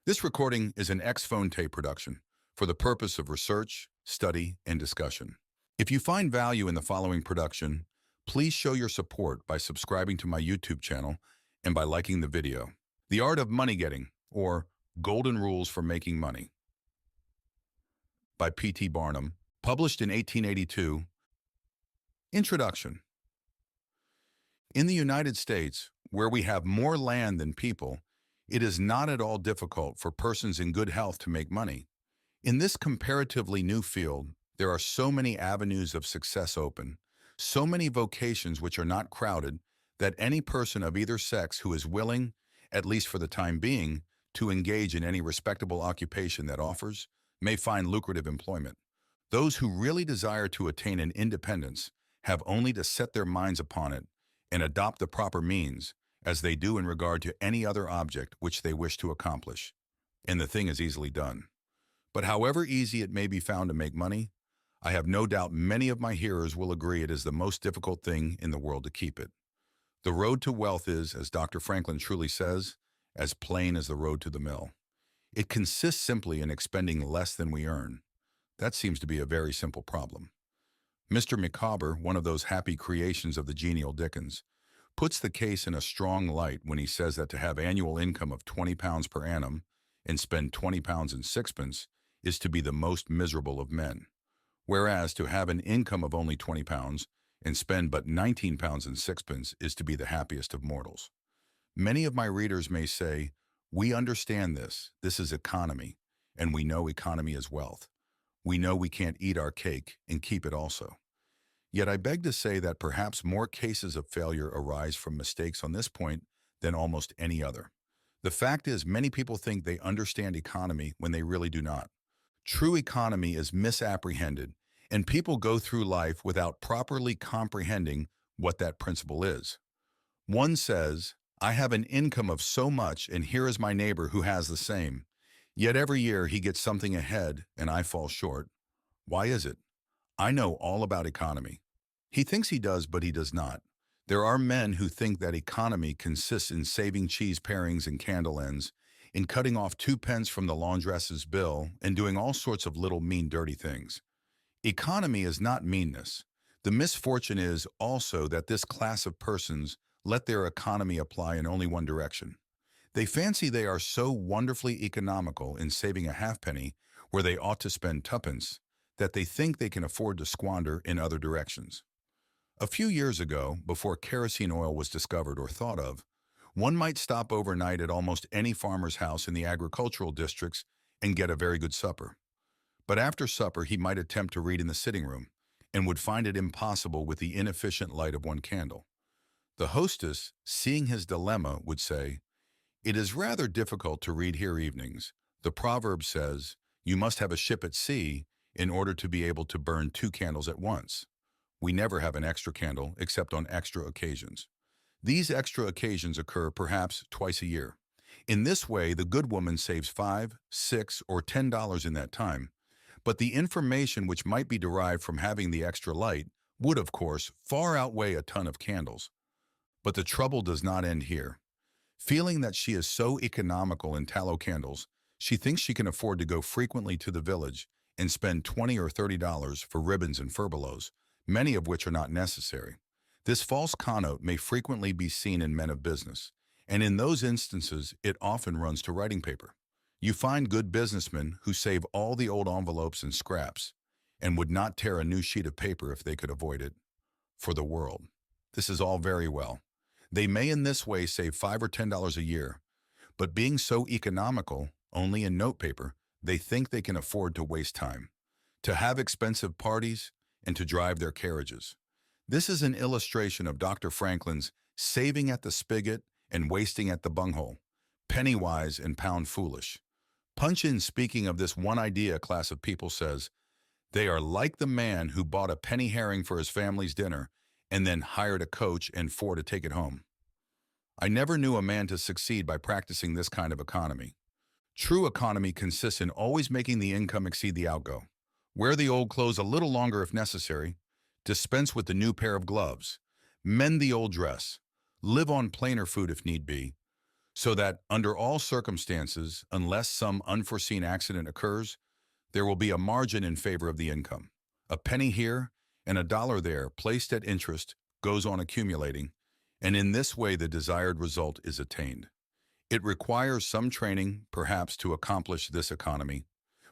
This recording is an Ex-Fonte production for the purpose of research, study, and discussion. If you find value in the following production, please show your support by subscribing to my YouTube channel and by liking the video. The Art of Money Getting, or Golden Rules for Making Money, by P.T. Barnum, published in 1882. Introduction. In the United States, where we have more land than people, it is not at all difficult for persons in good health to make money. In this comparatively new field, there are so many avenues of success open, so many vocations which are not crowded, that any person of either sex who is willing, at least for the time being, to engage in any respectable occupation that offers, may find lucrative employment. Those who really desire to attain an independence have only to set their minds upon it and adopt the proper means, as they do in regard to any other object which they wish to accomplish, and the thing is easily done. But however easy it may be found to make money, I have no doubt many of my hearers will agree it is the most difficult thing in the world to keep it. The road to wealth is, as Dr. Franklin truly says, as plain as the road to the mill. It consists simply in expending less than we earn. That seems to be a very simple problem. Mr. Micawber, one of those happy creations of the genial Dickens, puts the case in a strong light when he says that to have annual income of £20 per annum and spend £20 and sixpence is to be the most miserable of men, whereas to have an income of only £20 and spend but £19 and sixpence is to be the happiest of mortals. Many of my readers may say, "We understand this is economy, and we know economy is wealth. We know we can't eat our cake and keep it also." Yet I beg to say that perhaps more cases of failure arise from mistakes on this point than almost any other. The fact is, many people think they understand economy when they really do not. True economy is misapprehended, and people go through life without properly comprehending what that principle is. One says, "I have an income of so much, and here is my neighbor who has the same. Yet every year he gets something ahead, and I fall short. Why is it? I know all about economy." He thinks he does, but he does not. There are men who think that economy consists in saving cheese parings and candle ends, in cutting off 2 pence from the laundress's bill, and doing all sorts of little mean, dirty things. Economy is not meanness. The misfortune is also that this class of persons let their economy apply in only one direction. They fancy they are so wonderfully economical in saving a halfpenny where they ought to spend 2 pence, that they think they can afford to squander in other directions. A few years ago, before kerosene oil was discovered or thought of, one might stop overnight at almost any farmer's house in the agricultural districts and get a very good supper. But after supper, he might attempt to read in the sitting room and would find it impossible with the inefficient light of one candle. The hostess, seeing his dilemma, would say, "It is rather difficult to read here evenings. The proverb says, 'You must have a ship at sea in order to be able to burn 2 candles at once.' We never have an extra candle except on extra occasions. These extra occasions occur perhaps twice a year. In this way, the good woman saves $5, $6, or $10 in that time, but the information which might be derived from having the extra light would, of course, far outweigh a ton of candles. But the trouble does not end here. Feeling that she is so economical in tallow candles, she thinks she can afford to go frequently to the village and spend $20 or $30 for ribbons and furbelows, many of which are not necessary. This false connote may frequently be seen in men of business, and in those instances it often runs to writing paper. You find good businessmen who save all the old envelopes and scraps, and would not tear a new sheet of paper if they could avoid it, for the world. This is all very well. They may in this way save $5 or $10 a year, but being so economical, only in notepaper, they think they can afford to waste time, to have expensive parties, and to drive their carriages. This is an illustration of Dr. Franklin's saving at the spigot and wasting at the bunghole, penny wise and pound foolish. Punch, in speaking of this one idea class of people, says, "They are like the man who bought a penny herring for his family's dinner and then hired a coach and 4 to take it home." I never knew a man to succeed by practicing this kind of economy. True economy consists in always making the income exceed the outgo. Wear the old clothes a little longer if necessary. Dispense with the new pair of gloves. Mend the old dress. Live on plainer food if need be. so that under all circumstances, unless some unforeseen accident occurs, there will be a margin in favor of the income. A penny here and a dollar there placed at interest goes on accumulating, and in this way the desired result is attained. It requires some training, perhaps, to accomplish this economy,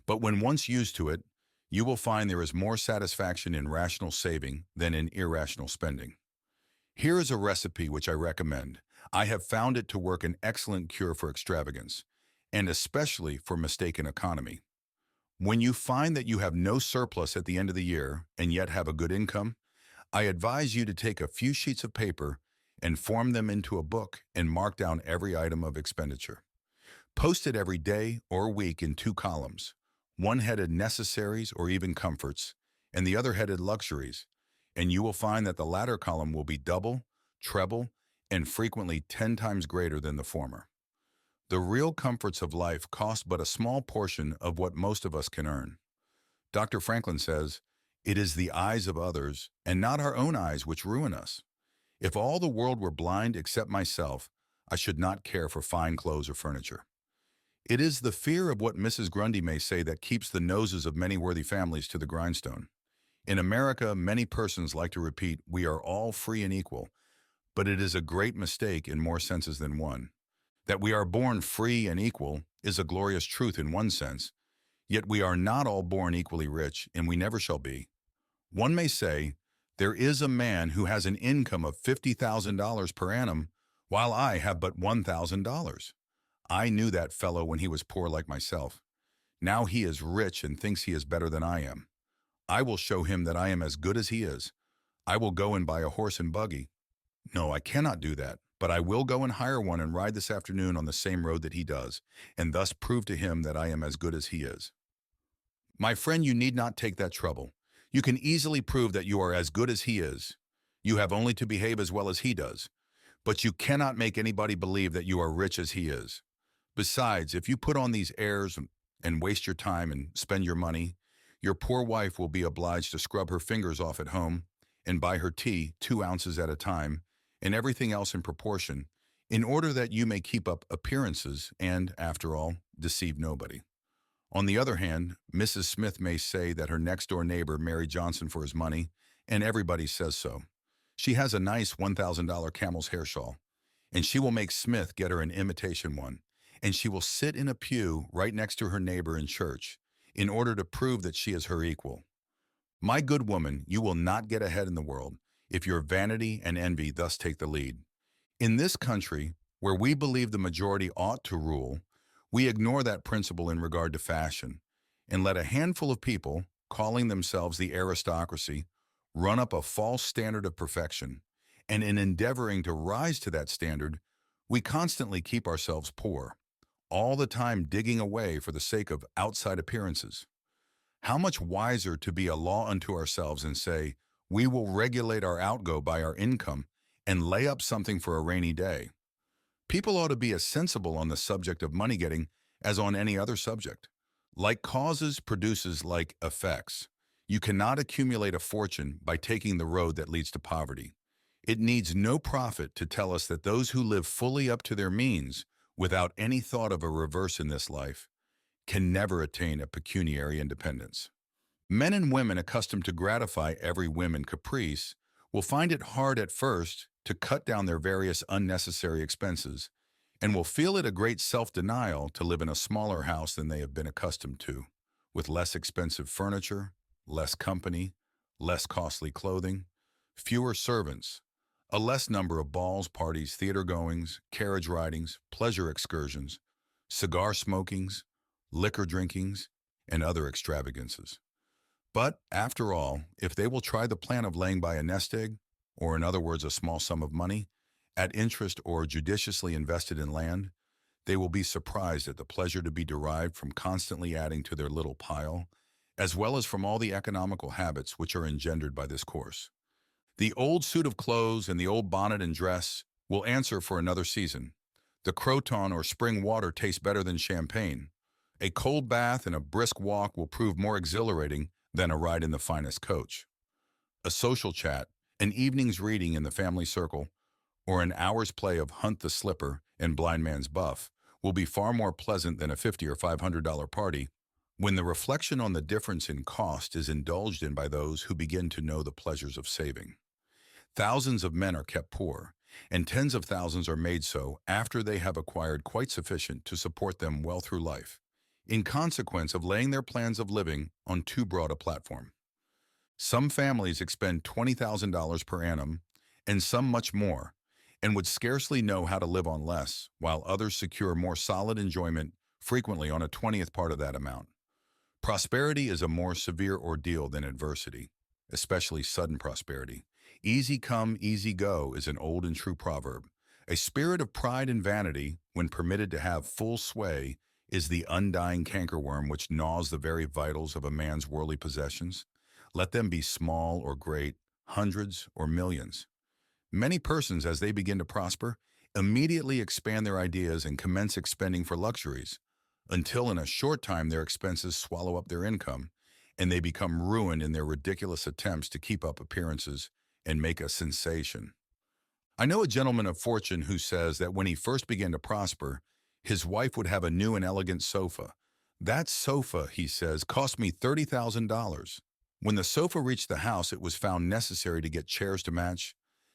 but when once used to it, you will find there is more satisfaction in rational saving than in irrational spending. Here is a recipe which I recommend. I have found it to work an excellent cure for extravagance, and especially for mistaken economy. When you find that you have no surplus at the end of the year and yet have a good income, I advise you to take a few sheets of paper and form them into a book and mark down every item of expenditure. Post it every day or week in two columns, one headed necessaries or even comforts, and the other headed luxuries, and you will find that the latter column will be double, treble, and frequently 10 times greater than the former. The real comforts of life cost but a small portion of what most of us can earn. Dr. Franklin says, "It is the eyes of others, and not our own eyes, which ruin us. If all the world were blind except myself, I should not care for fine clothes or furniture." It is the fear of what Mrs. Grundy may say that keeps the noses of many worthy families to the grindstone. In America, many persons like to repeat, "We are all free and equal," but it is a great mistake in more senses than one. That we are born free and equal is a glorious truth in one sense, yet we are not all born equally rich, and we never shall be. One may say, there is a man who has an income of $50,000 per annum, while I have but $1,000. I knew that fellow when he was poor like myself. Now he is rich and thinks he is better than I am. I will show him that I am as good as he is. I will go and buy a horse and buggy. No, I cannot do that, but I will go and hire one and ride this afternoon on the same road that he does, and thus prove to him that I am as good as he is. My friend, you need not take that trouble. You can easily prove that you are as good as he is. You have only to behave as well as he does. But you cannot make anybody believe that you are rich as he is. Besides, if you put on these airs and waste your time and spend your money, your poor wife will be obliged to scrub her fingers off at home and buy her tea 2 ounces at a time, and everything else in proportion, in order that you may keep up appearances and, after all, deceive nobody. On the other hand, Mrs. Smith may say that her next-door neighbor married Johnson for his money, and everybody says so. She has a nice $1,000 camel's hair shawl, and she will make Smith get her an imitation one, and she will sit in a pew right next to her neighbor in church in order to prove that she is her equal. My good woman, you will not get ahead in the world if your vanity and envy thus take the lead. In this country, where we believe the majority ought to rule, we ignore that principle in regard to fashion, and let a handful of people, calling themselves the aristocracy, run up a false standard of perfection, and in endeavoring to rise to that standard, we constantly keep ourselves poor, all the time digging away for the sake of outside appearances. How much wiser to be a law unto ourselves and say, we will regulate our outgo by our income and lay up something for a rainy day. People ought to be as sensible on the subject of money getting as on any other subject. Like causes produces like effects. You cannot accumulate a fortune by taking the road that leads to poverty. It needs no prophet to tell us that those who live fully up to their means, without any thought of a reverse in this life, can never attain a pecuniary independence. Men and women accustomed to gratify every whim and caprice will find it hard at first to cut down their various unnecessary expenses, and will feel it a great self-denial to live in a smaller house than they have been accustomed to, with less expensive furniture, less company, less costly clothing, fewer servants, a less number of balls, parties, theater goings, carriage ridings, pleasure excursions, cigar smokings, liquor drinkings, and other extravagances. But, after all, if they will try the plan of laying by a nest egg, or in other words a small sum of money, at interest or judiciously invested in land, they will be surprised at the pleasure to be derived from constantly adding to their little pile, as well as from all the economical habits which are engendered by this course. The old suit of clothes and the old bonnet and dress will answer for another season. The croton or spring water tastes better than champagne. A cold bath and a brisk walk will prove more exhilarating than a ride in the finest coach. A social chat, an evening's reading in the family circle, or an hour's play of hunt the slipper and blind man's buff will be far more pleasant than a $50 or $500 party when the reflection on the difference in cost is indulged in by those who begin to know the pleasures of saving. Thousands of men are kept poor, and tens of thousands are made so after they have acquired quite sufficient to support them well through life, in consequence of laying their plans of living on too broad a platform. Some families expend $20,000 per annum, and some much more, and would scarcely know how to live on less, while others secure more solid enjoyment frequently on a 20th part of that amount. Prosperity is a more severe ordeal than adversity, especially sudden prosperity. Easy come, easy go is an old and true proverb. A spirit of pride and vanity, when permitted to have full sway, is the undying cankerworm which gnaws the very vitals of a man's worldly possessions. Let them be small or great, hundreds or millions. Many persons, as they begin to prosper, immediately expand their ideas and commence expending for luxuries, until in a short time their expenses swallow up their income, and they become ruined in their ridiculous attempts to keep up appearances and make a sensation. I know a gentleman of fortune who says that when he first began to prosper, his wife would have a new and elegant sofa. That sofa, he says, cost me $30,000. When the sofa reached the house, it was found necessary to get chairs to match,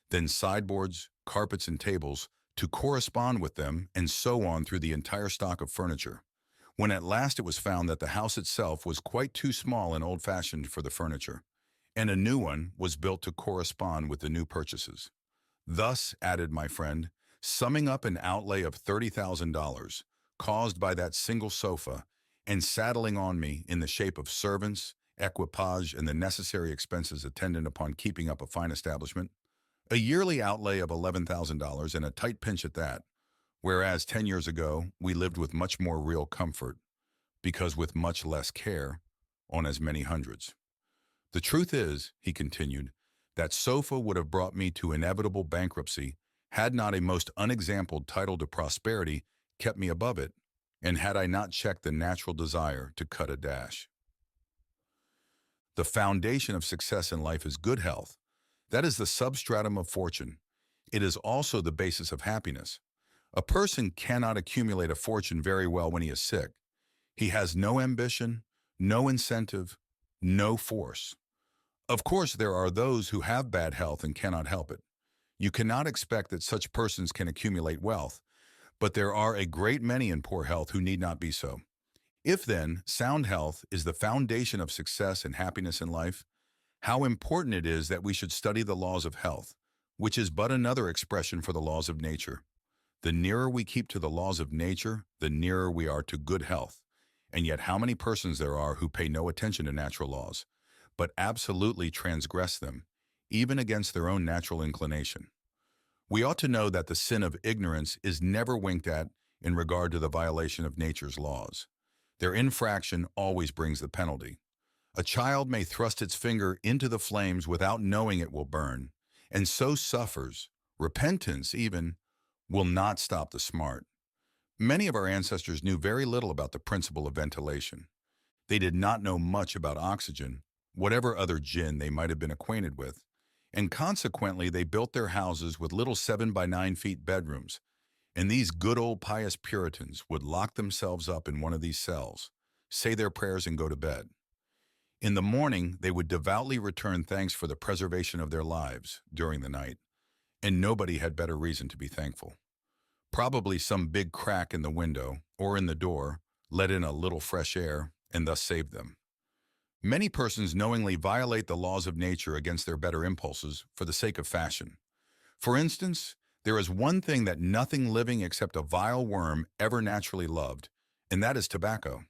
then sideboards, carpets, and tables to correspond with them, and so on through the entire stock of furniture. When at last it was found that the house itself was quite too small and old-fashioned for the furniture, and a new one was built to correspond with the new purchases. Thus, added my friend, summing up an outlay of $30,000 caused by that single sofa, and saddling on me in the shape of servants, equipage, and the necessary expenses attendant upon keeping up a fine establishment, a yearly outlay of $11,000 and a tight pinch at that, whereas 10 years ago we lived with much more real comfort, because with much less care, on as many hundreds. The truth is, he continued, that sofa would have brought me to inevitable bankruptcy had not a most unexampled title to prosperity kept me above it, and had I not checked the natural desire to cut a dash. The foundation of success in life is good health. That is the substratum of fortune. It is also the basis of happiness. A person cannot accumulate a fortune very well when he is sick. He has no ambition, no incentive, no force. Of course, there are those who have bad health and cannot help it. You cannot expect that such persons can accumulate wealth, but there are a great many in poor health who need not be so. If then, sound health is the foundation of success and happiness in life, how important it is that we should study the laws of health, which is but another expression for the laws of nature. The nearer we keep to the laws of nature, the nearer we are to good health. And yet how many persons there are who pay no attention to natural laws, but absolutely transgress them, even against their own natural inclination. We ought to know that the sin of ignorance is never winked at in regard to the violation of nature's laws. Their infraction always brings the penalty. A child may thrust its finger into the flames without knowing it will burn, and so suffers. Repentance, even, will not stop the smart. Many of our ancestors knew very little about the principle of ventilation. They did not know much about oxygen, whatever other gin they might have been acquainted with, and consequently they built their houses with little 7 by 9 feet bedrooms, and these good old pious Puritans would lock themselves up in one of these cells, say their prayers, and go to bed. In the morning, they would devoutly return thanks for the preservation of their lives during the night, and nobody had better reason to be thankful. Probably some big crack in the window or in the door let in a little fresh air and thus saved them. Many persons knowingly violate the laws of nature against their better impulses for the sake of fashion. For instance, there is one thing that nothing living except a vile worm ever naturally loved, and that is tobacco.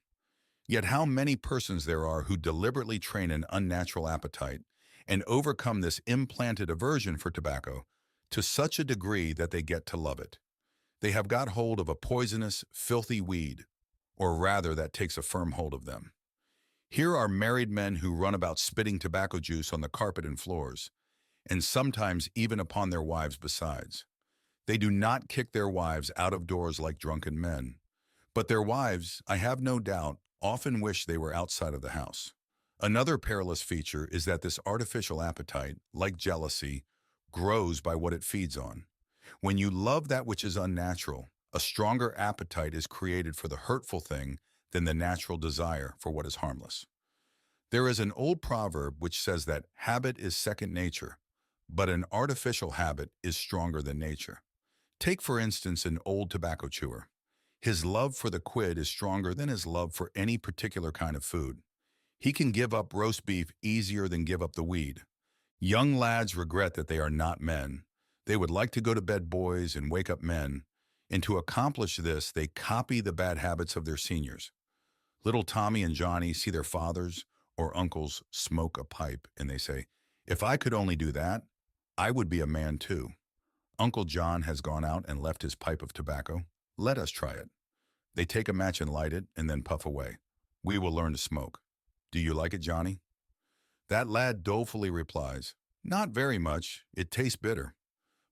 Yet how many persons there are who deliberately train an unnatural appetite and overcome this implanted aversion for tobacco to such a degree that they get to love it. They have got hold of a poisonous, filthy weed, or rather that takes a firm hold of them. Here are married men who run about spitting tobacco juice on the carpet and floors, and sometimes even upon their wives besides. They do not kick their wives out of doors like drunken men, but their wives, I have no doubt, often wish they were outside of the house. Another perilous feature is that this artificial appetite, like jealousy, grows by what it feeds on. When you love that which is unnatural, A stronger appetite is created for the hurtful thing than the natural desire for what is harmless. There is an old proverb which says that habit is second nature, but an artificial habit is stronger than nature. Take, for instance, an old tobacco chewer. His love for the quid is stronger than his love for any particular kind of food. He can give up roast beef easier than give up the weed. Young lads regret that they are not men. They would like to go to bed boys and wake up men, and to accomplish this, they copy the bad habits of their seniors. Little Tommy and Johnny see their fathers or uncles smoke a pipe, and they say, "If I could only do that, I would be a man too." Uncle John has gone out and left his pipe of tobacco. Let us try it. They take a match and light it, and then puff away. We will learn to smoke. Do you like it, Johnny? That lad dolefully replies, "Not very much. It tastes bitter."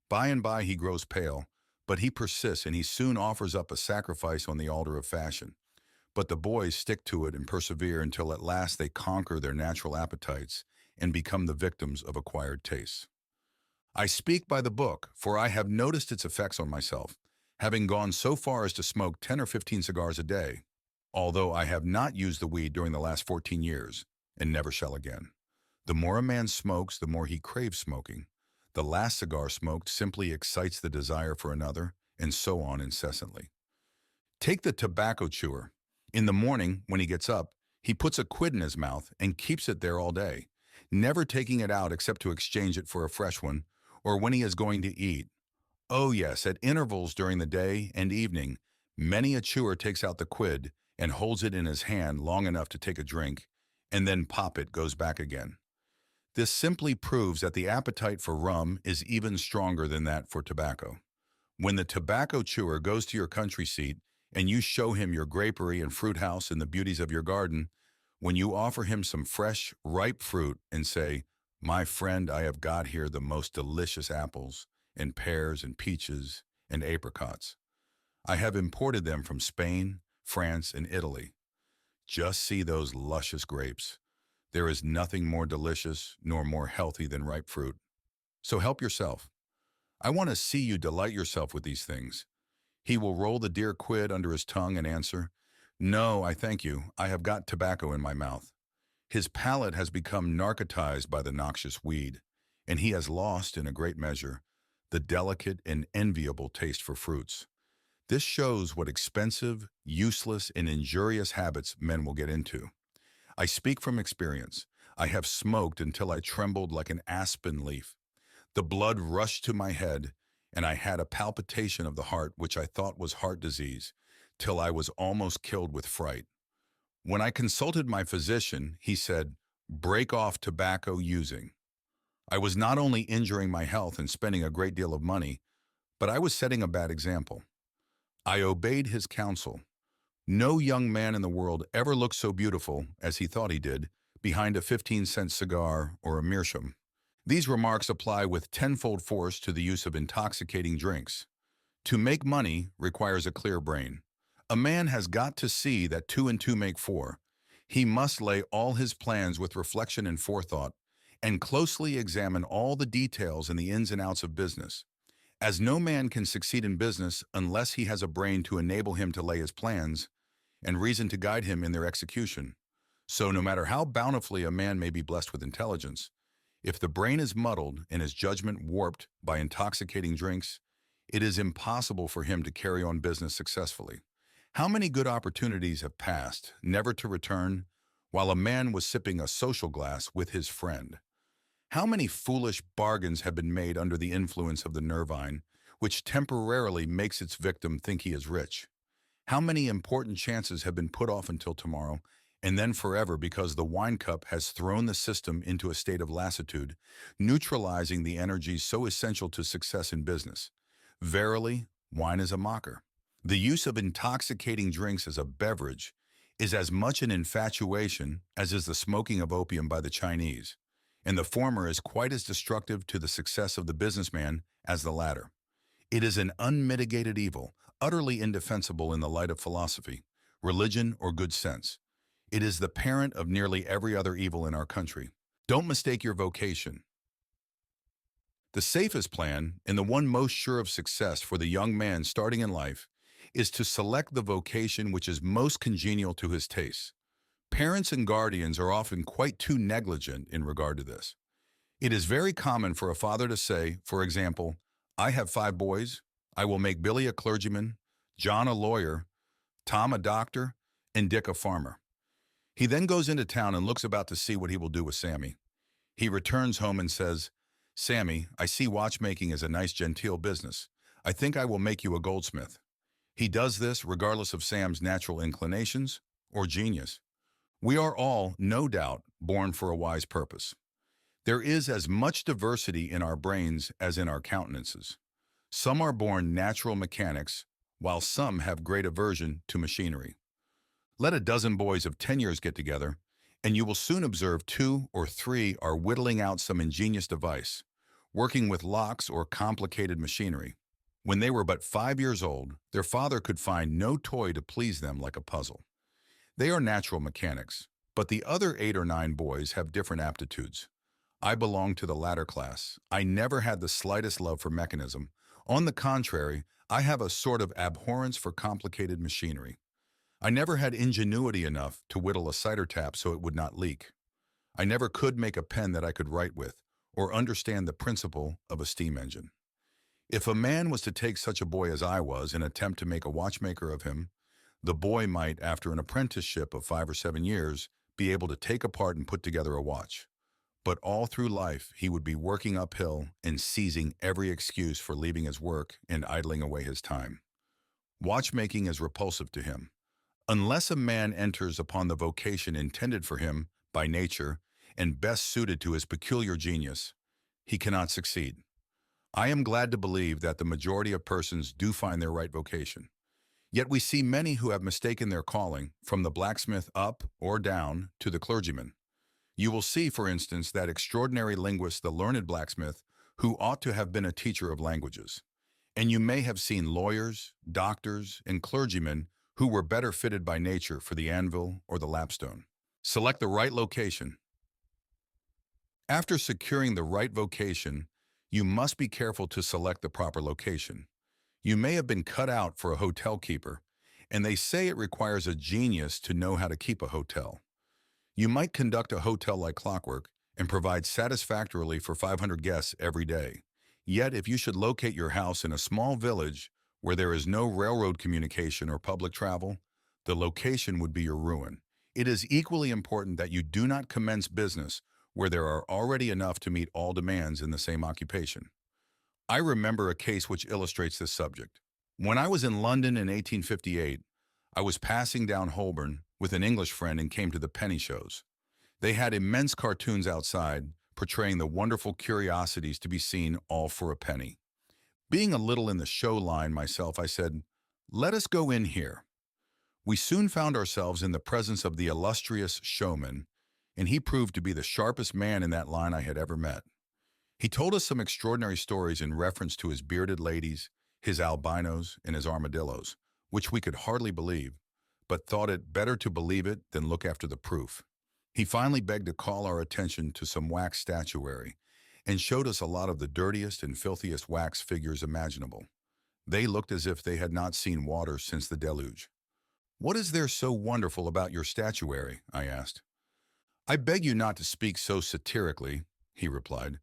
By and by he grows pale, but he persists, and he soon offers up a sacrifice on the altar of fashion. But the boys stick to it and persevere until at last they conquer their natural appetites and become the victims of acquired tastes. I speak by the book, for I have noticed its effects on myself, having gone so far as to smoke 10 or 15 cigars a day, although I have not used the weed during the last 14 years, and never shall again. The more a man smokes, the more he craves smoking. The last cigar smoked simply excites the desire for another, and so on incessantly. Take the tobacco chewer. In the morning, when he gets up, he puts a quid in his mouth and keeps it there all day, never taking it out except to exchange it for a fresh one, or when he is going to eat. Oh yes, at intervals during the day and evening, many a chewer takes out the quid and holds it in his hand long enough to take a drink, and then pop it goes back again. This simply proves that the appetite for rum is even stronger than that for tobacco. When the tobacco chewer goes to your country seat and you show him your grapery and fruit house and the beauties of your garden, when you offer him some fresh, ripe fruit and say, "My friend, I have got here the most delicious apples, and pears and peaches and apricots. I have imported them from Spain, France, and Italy. Just see those luscious grapes. There is nothing more delicious nor more healthy than ripe fruit. So help yourself. I want to see you delight yourself with these things." He will roll the dear quid under his tongue and answer, "No, I thank you. I have got tobacco in my mouth." His palate has become narcotized by the noxious weed, and he has lost, in a great measure, the delicate and enviable taste for fruits. This shows what expensive, useless, and injurious habits men will get into. I speak from experience. I have smoked until I trembled like an aspen leaf. The blood rushed to my head, and I had a palpitation of the heart which I thought was heart disease, till I was almost killed with fright. When I consulted my physician, he said, "Break off tobacco using." I was not only injuring my health and spending a great deal of money, but I was setting a bad example. I obeyed his counsel. No young man in the world ever looked so beautiful, as he thought he did, behind a 15-cent cigar or a meerschaum. These remarks apply with tenfold force to the use of intoxicating drinks. To make money requires a clear brain. A man has got to see that 2 and 2 make 4. He must lay all his plans with reflection and forethought, and closely examine all the details and the ins and outs of business. As no man can succeed in business unless he has a brain to enable him to lay his plans, and reason to guide him in their execution. So no matter how bountifully a man may be blessed with intelligence, if the brain is muddled and his judgment warped by intoxicating drinks, it is impossible for him to carry on business successfully. How many good opportunities have passed, never to return, while a man was sipping a social glass with his friend? How many foolish bargains have been made under the influence of the nervine, which temporarily makes its victim think he is rich? How many important chances have been put off until tomorrow, and then forever, because the wine cup has thrown the system into a state of lassitude, neutralizing the energies so essential to success in business? Verily, wine is a mocker. The use of intoxicating drinks as a beverage is as much an infatuation as is the smoking of opium by the Chinese, and the former is quite as destructive to the success of the businessman as the latter. It is an unmitigated evil, utterly indefensible in the light of philosophy, religion, or good sense. It is the parent of nearly every other evil in our country. Don't mistake your vocation. The safest plan, and the one most sure of success for the young man starting in life, is to select the vocation which is most congenial to his tastes. Parents and guardians are often quite too negligent in regard to this. It is very common for a father to say, for example, I have 5 boys. I will make Billy a clergyman, John a lawyer, Tom a doctor, and Dick a farmer. He then goes into town and looks about to see what he will do with Sammy. He returns home and says, Sammy, I see watchmaking is a nice genteel business. I think I will make you a goldsmith. He does this regardless of Sam's natural inclinations or genius. We are all, no doubt, born for a wise purpose. There is as much diversity in our brains as in our countenances. Some are born natural mechanics, while some have great aversion to machinery. Let a dozen boys of 10 years get together, and you will soon observe 2 or 3 are whittling out some ingenious device, working with locks or complicated machinery. When they were but 5 years old, their father could find no toy to please them like a puzzle. They are natural mechanics, but the other 8 or 9 boys have different aptitudes. I belong to the latter class. I never had the slightest love for mechanism. On the contrary, I have a sort of abhorrence for complicated machinery. I never had ingenuity enough to whittle a cider tap so it would not leak. I never could make a pen that I could write with, or understand the principle of a steam engine. If a man was to take such a boy as I was and attempt to make a watchmaker of him, the boy might, after an apprenticeship of 5 or 7 years, be able to take apart and put together a watch. But all through life, he would be working uphill and seizing every excuse for leaving his work and idling away his time. Watchmaking is repulsive to him. Unless a man enters upon the vocation intended for him by nature and best suited to his peculiar genius, he cannot succeed. I am glad to believe that the majority of persons do find their right vocation. Yet we see many who have mistaken their calling, from the blacksmith up or down to the clergyman. You will see, for instance, that extraordinary linguist, the learned blacksmith, who ought to have been a teacher of languages. And you may have seen lawyers, doctors, and clergymen who were better fitted by nature for the anvil or the lapstone. Select the right location. After securing the right vocation, you must be careful to select the proper location. You may have been cut out for a hotel keeper, and they say it requires a genius to know how to keep a hotel. You might conduct a hotel like clockwork and provide satisfactorily for 500 guests every day. Yet, if you should locate your house in a small village where there is no railroad communication or public travel, the location would be your ruin. It is equally important that you do not commence business where there are already enough to meet all demands in the same occupation. I remember a case which illustrates this subject. When I was in London in 1858, I was passing down Holborn with an English friend and came to the penny shows. They had immense cartoons outside portraying the wonderful curiosities to be seen all for a penny. Being a little in the show line myself, I said, "Let us go in here." We soon found ourselves in the presence of the illustrious showman, and he proved to be the sharpest man in that line I had ever met. He told us some extraordinary stories in reference to his bearded ladies, his albinos, and his armadillos, which we could hardly believe, but thought it better to believe it than look after the proof. He finally begged to call our attention to some wax statuary and showed us a lot of the dirtiest and filthiest wax figures imaginable. They looked as if they had not seen water since the deluge. "What is there so wonderful about your statuary?" I asked. "I beg you not to speak so satirically," he replied.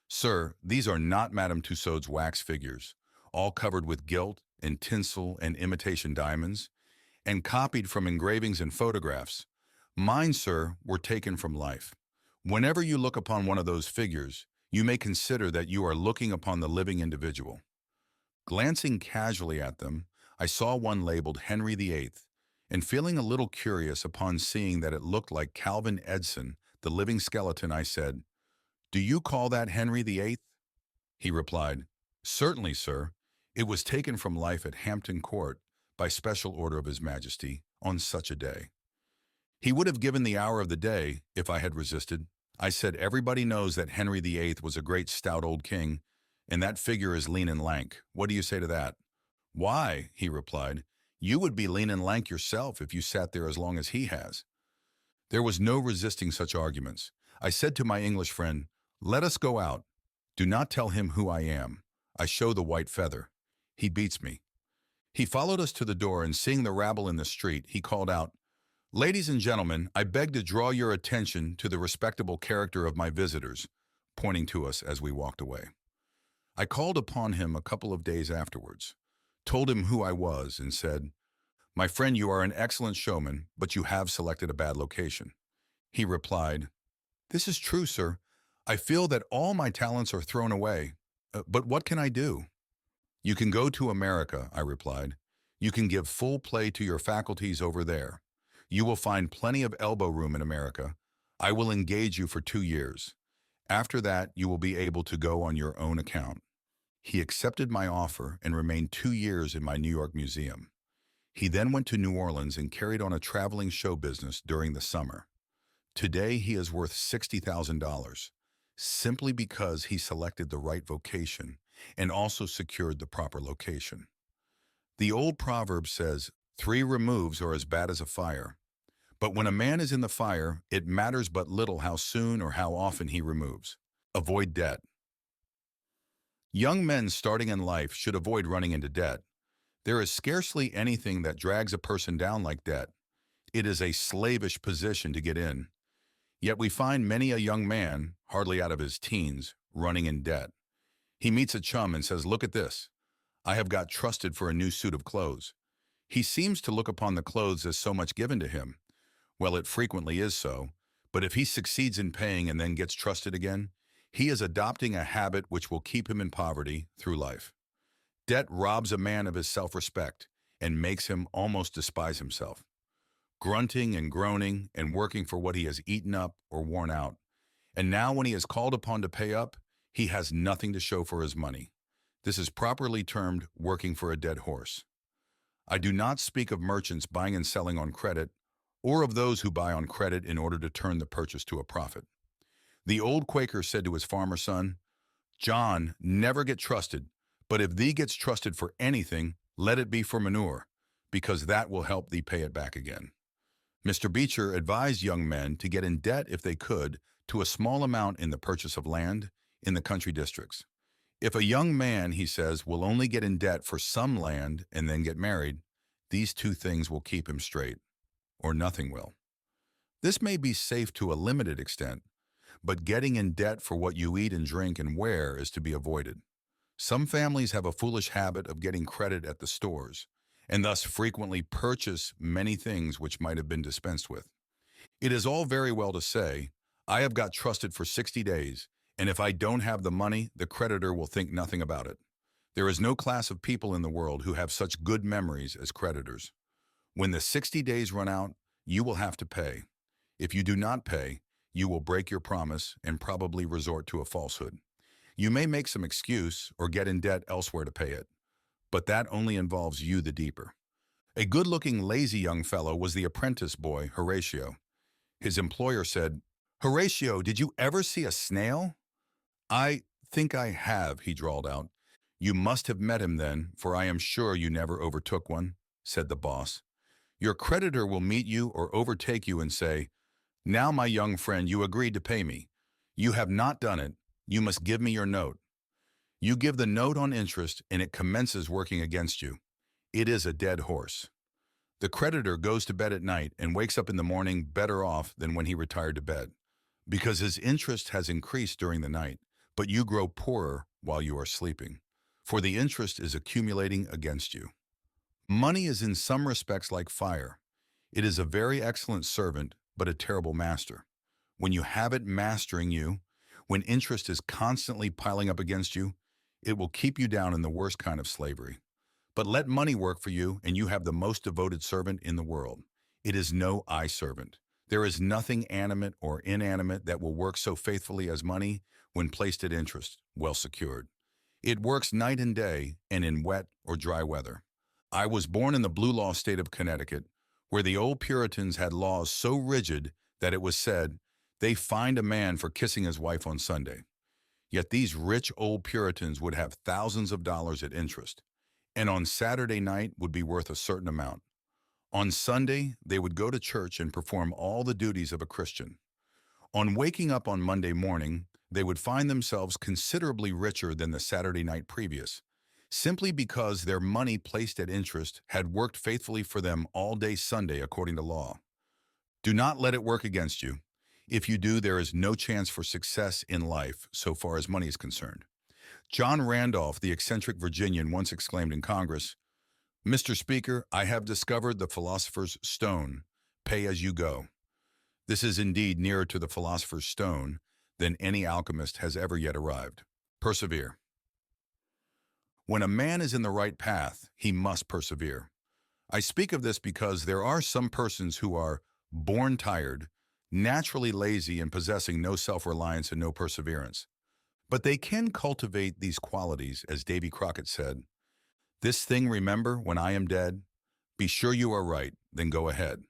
"Sir, these are not Madame Tussaud's wax figures, all covered with gilt and tinsel and imitation diamonds, and copied from engravings and photographs. Mine, sir, were taken from life. Whenever you look upon one of those figures, you may consider that you are looking upon the living individual." Glancing casually at them, I saw one labeled Henry VIII, and feeling a little curious upon seeing that it looked like Calvin Edson, the living skeleton, I said, "Do you call that Henry VIII?" He replied, "Certainly, sir. It was taken from life at Hampton Court by special order of His Majesty on such a day." He would have given the hour of the day if I had resisted. I said, "Everybody knows that Henry VIII was a great stout old king, and that figure is lean and lank. What do you say to that?" "Why," he replied, "you would be lean and lank yourself if you sat there as long as he has." There was no resisting such arguments. I said to my English friend, "Let us go out. Do not tell him who I am. I show the white feather. He beats me." He followed us to the door, and seeing the rabble in the street, he called out, "Ladies and gentlemen, I beg to draw your attention to the respectable character of my visitors," pointing to us as we walked away. I called upon him a couple of days afterwards, told him who I was, and said, "My friend, you are an excellent showman, but you have selected a bad location." He replied, "This is true, sir. I feel that all my talents are thrown away. But what can I do?" "You can go to America," I replied. "You can give full play to your faculties over there. You will find plenty of elbow room in America. I will engage you for 2 years. After that, you will be able to go on your own account." He accepted my offer and remained 2 years in my New York museum. He then went to New Orleans and carried on a traveling show business during the summer. Today, he is worth $60,000 simply because he selected the right vocation and also secured the proper location. The old proverb says, "Three removes are as bad as a fire." But when a man is in the fire, it matters but little how soon or how often he removes. Avoid debt. Young men starting in life should avoid running into debt. There is scarcely anything that drags a person down like debt. It is a slavish position to get in. Yet we find many a young man, hardly out of his teens, running in debt. He meets a chum and says, "Look at this. I have got trusted for a new suit of clothes." He seems to look upon the clothes as so much given to him. Well, it frequently is so, but if he succeeds in paying and then gets trusted again, he is adopting a habit which will keep him in poverty through life. Debt robs a man of his self-respect and makes him almost despise himself. Grunting and groaning and working for what he has eaten up or worn out. And now when he is called upon to pay up, he has nothing to show for his money. This is properly termed working for a dead horse. I do not speak of merchants buying and selling on credit, or of those who buy on credit in order to turn the purchase to a profit. The old Quaker said to his farmer son, "John, never get trusted, but if thee gets trusted for anything, let it be for manure, because that will help thee pay it back again." Mr. Beecher advised young men to get in debt if they could to a small amount in the purchase of land in the country districts. If a young man, he says, will only get in debt for some land and then get married, these two things will keep him straight, or nothing will. This may be safe to a limited extent, but getting in debt for what you eat and drink and wear is to be avoided. Some families have a foolish habit of getting credit at the stores, and thus frequently purchase many things which might have been dispensed with. It is all very well to say, "I have got trusted for 60 days, and if I don't have the money, the creditor will think nothing about it." There is no class of people in the world who have such good memories as creditors. When the 60 days run out, you will have to pay. If you do not pay, you will break your promise and probably resort to a falsehood. You may make some excuse or get in debt elsewhere to pay it, but that only involves you the deeper. A good-looking, lazy young fellow was the apprentice boy, Horatio. His employer said, "Horatio, did you ever see a snail?" "I think I have," he drawled out. "You must have met him then, for I am sure you never overtook one," said the boss. Your creditor will meet you or overtake you and say, "Now, my young friend, you agreed to pay me. You have not done it. You must give me your note." You give the note on interest and it commences working against you. It is a dead horse. The creditor goes to bed at night and wakes up in the morning better off than when he retired to bed, because his interest has increased during the night, but you grow poorer while you are sleeping, for the interest is accumulating against you. Money is in some respects like fire. It is a very excellent servant, but a terrible master. When you have it mastering you, when interest is constantly piling up against you, it will keep you down in the worst kind of slavery. But let money work for you, and you have the most devoted servant in the world. It is no eye servant. There is nothing animate or inanimate that will work so faithfully as money when placed at interest, well secured. It works night and day, and in wet or dry weather. I was born in the blue law state of Connecticut, where the old Puritans had laws so rigid that it was said, "They fined a man for kissing his wife on Sunday." Yet these rich old Puritans would have thousands of dollars at interest, and on Saturday night would be worth a certain amount. On Sunday, they would go to church and perform all the duties of a Christian. On waking up on Monday morning, they would find themselves considerably richer than the Saturday night previous, simply because their money placed at interest had worked faithfully for them all day Sunday according to law. Do not let it work against you. If you do, there is no chance for success in life so far as money is concerned. John Randolph, the eccentric Virginian, once exclaimed in Congress, "Mr. Speaker, I have discovered the philosopher's stone. Pay as you go." This is indeed nearer to the philosopher's stone than any alchemist has ever yet arrived. Persevere. When a man is in the right path, he must persevere. I speak of this because there are some persons who are born tired, naturally lazy, and possessing no self-reliance and no perseverance. But they can cultivate these qualities, as Davy Crockett said. "This thing remember when I am dead? Be sure you are right, then go ahead."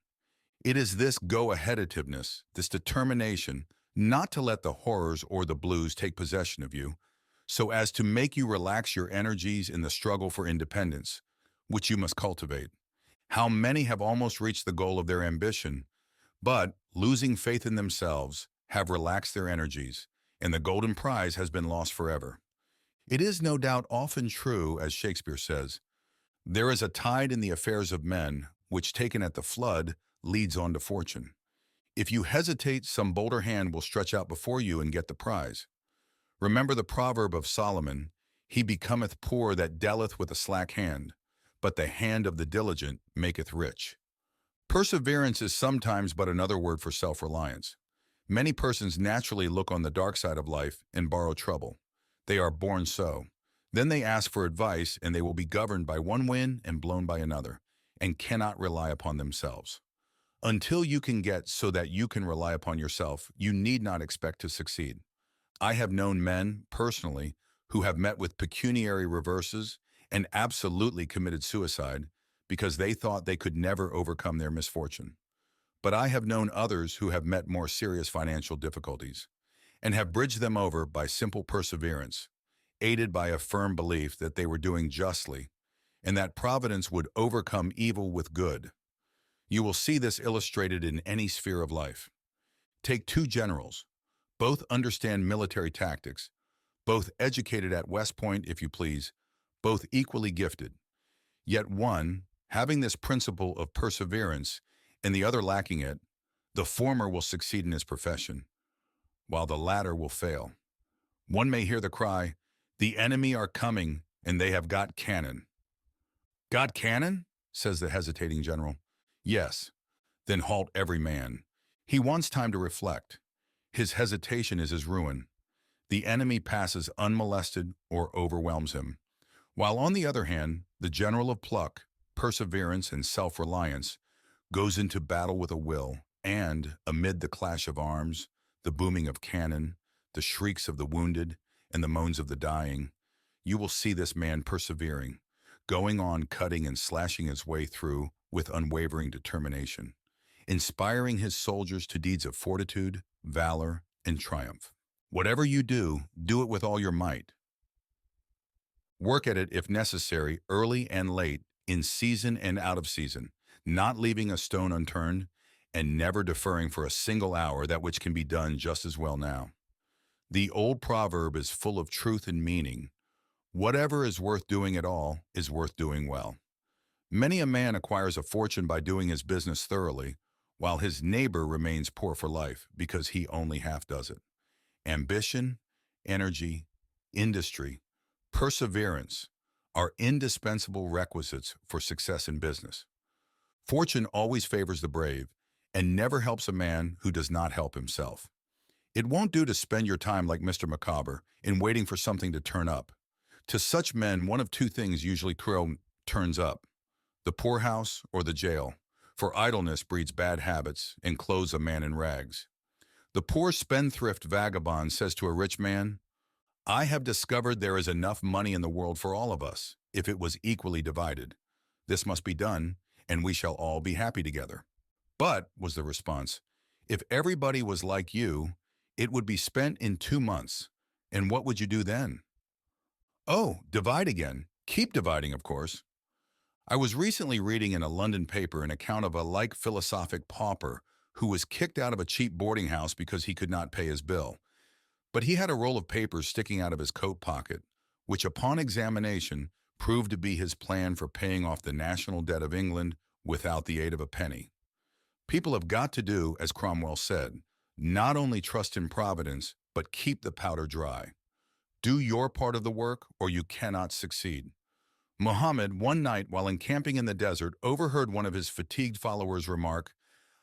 It is this go-aheadativeness, this determination not to let the horrors or the blues take possession of you, so as to make you relax your energies in the struggle for independence, which you must cultivate. How many have almost reached the goal of their ambition, but, losing faith in themselves, have relaxed their energies, and the golden prize has been lost forever. It is no doubt often true, as Shakespeare says, "There is a tide in the affairs of men, which taken at the flood leads on to fortune." If you hesitate, some bolder hand will stretch out before you and get the prize. Remember the proverb of Solomon, "He becometh poor that dealeth with a slack hand, but the hand of the diligent maketh rich." Perseverance is sometimes but another word for self-reliance. Many persons naturally look on the dark side of life and borrow trouble. They are born so. Then they ask for advice, and they will be governed by one wind and blown by another, and cannot rely upon themselves. Until you can get so that you can rely upon yourself, you need not expect to succeed. I have known men, personally, who have met with pecuniary reverses and absolutely committed suicide because they thought they could never overcome their misfortune. But I have known others who have met more serious financial difficulties and have bridged them over by simple perseverance, aided by a firm belief that they were doing justly and that providence would overcome evil with good. You will see this illustrated in any sphere of life. Take two generals. Both understand military tactics, both educated at West Point, if you please, both equally gifted. Yet one, having this principle of perseverance and the other lacking it, the former will succeed in his profession, while the latter will fail. One may hear the cry, "The enemy are coming, and they have got cannon." "Got cannon?" says the hesitating general. "Yes." "Then halt every man." He wants time to reflect. His hesitation is his ruin. The enemy passes unmolested or overwhelms him. While on the other hand, the general of pluck, perseverance, and self-reliance goes into battle with a will, and, amid the clash of arms, the booming of cannon, the shrieks of the wounded, and the moans of the dying, you will see this man persevering, going on cutting and slashing his way through with unwavering determination, inspiring his soldiers to deeds of fortitude, valor, and triumph. Whatever you do, do it with all your might. Work at it if necessary, early and late, in season and out of season, not leaving a stone unturned, and never deferring for a single hour that which can be done just as well now. The old proverb is full of truth and meaning. Whatever is worth doing at all is worth doing well. Many a man acquires a fortune by doing his business thoroughly, while his neighbor remains poor for life because he only half does it. Ambition, energy, industry, perseverance are indispensable requisites for success in business. Fortune always favors the brave and never helps a man who does not help himself. It won't do to spend your time like Mr. Micawber in waiting for something to turn up. To such men, one of two things usually turns up: the poorhouse or the jail, for idleness breeds bad habits and clothes a man in rags. The poor spendthrift vagabond says to a rich man, "I have discovered there is enough money in the world for all of us, if it was equally divided. This must be done, and we shall all be happy together." "But," was the response, "if everybody was like you, it would be spent in 2 months. And what would you do then?" "Oh, divide again. Keep dividing, of course." I was recently reading in a London paper an account of a like philosophic pauper who was kicked out of a cheap boarding house because he could not pay his bill. But he had a roll of papers sticking out of his coat pocket, which upon examination proved to be his plan for paying off the national debt of England without the aid of a penny. People have got to do, as Cromwell said, not only trust in Providence, but keep the powder dry. Do your part of the work, or you cannot succeed. Muhammad, one night while encamping in the desert, overheard one of his fatigued followers remark,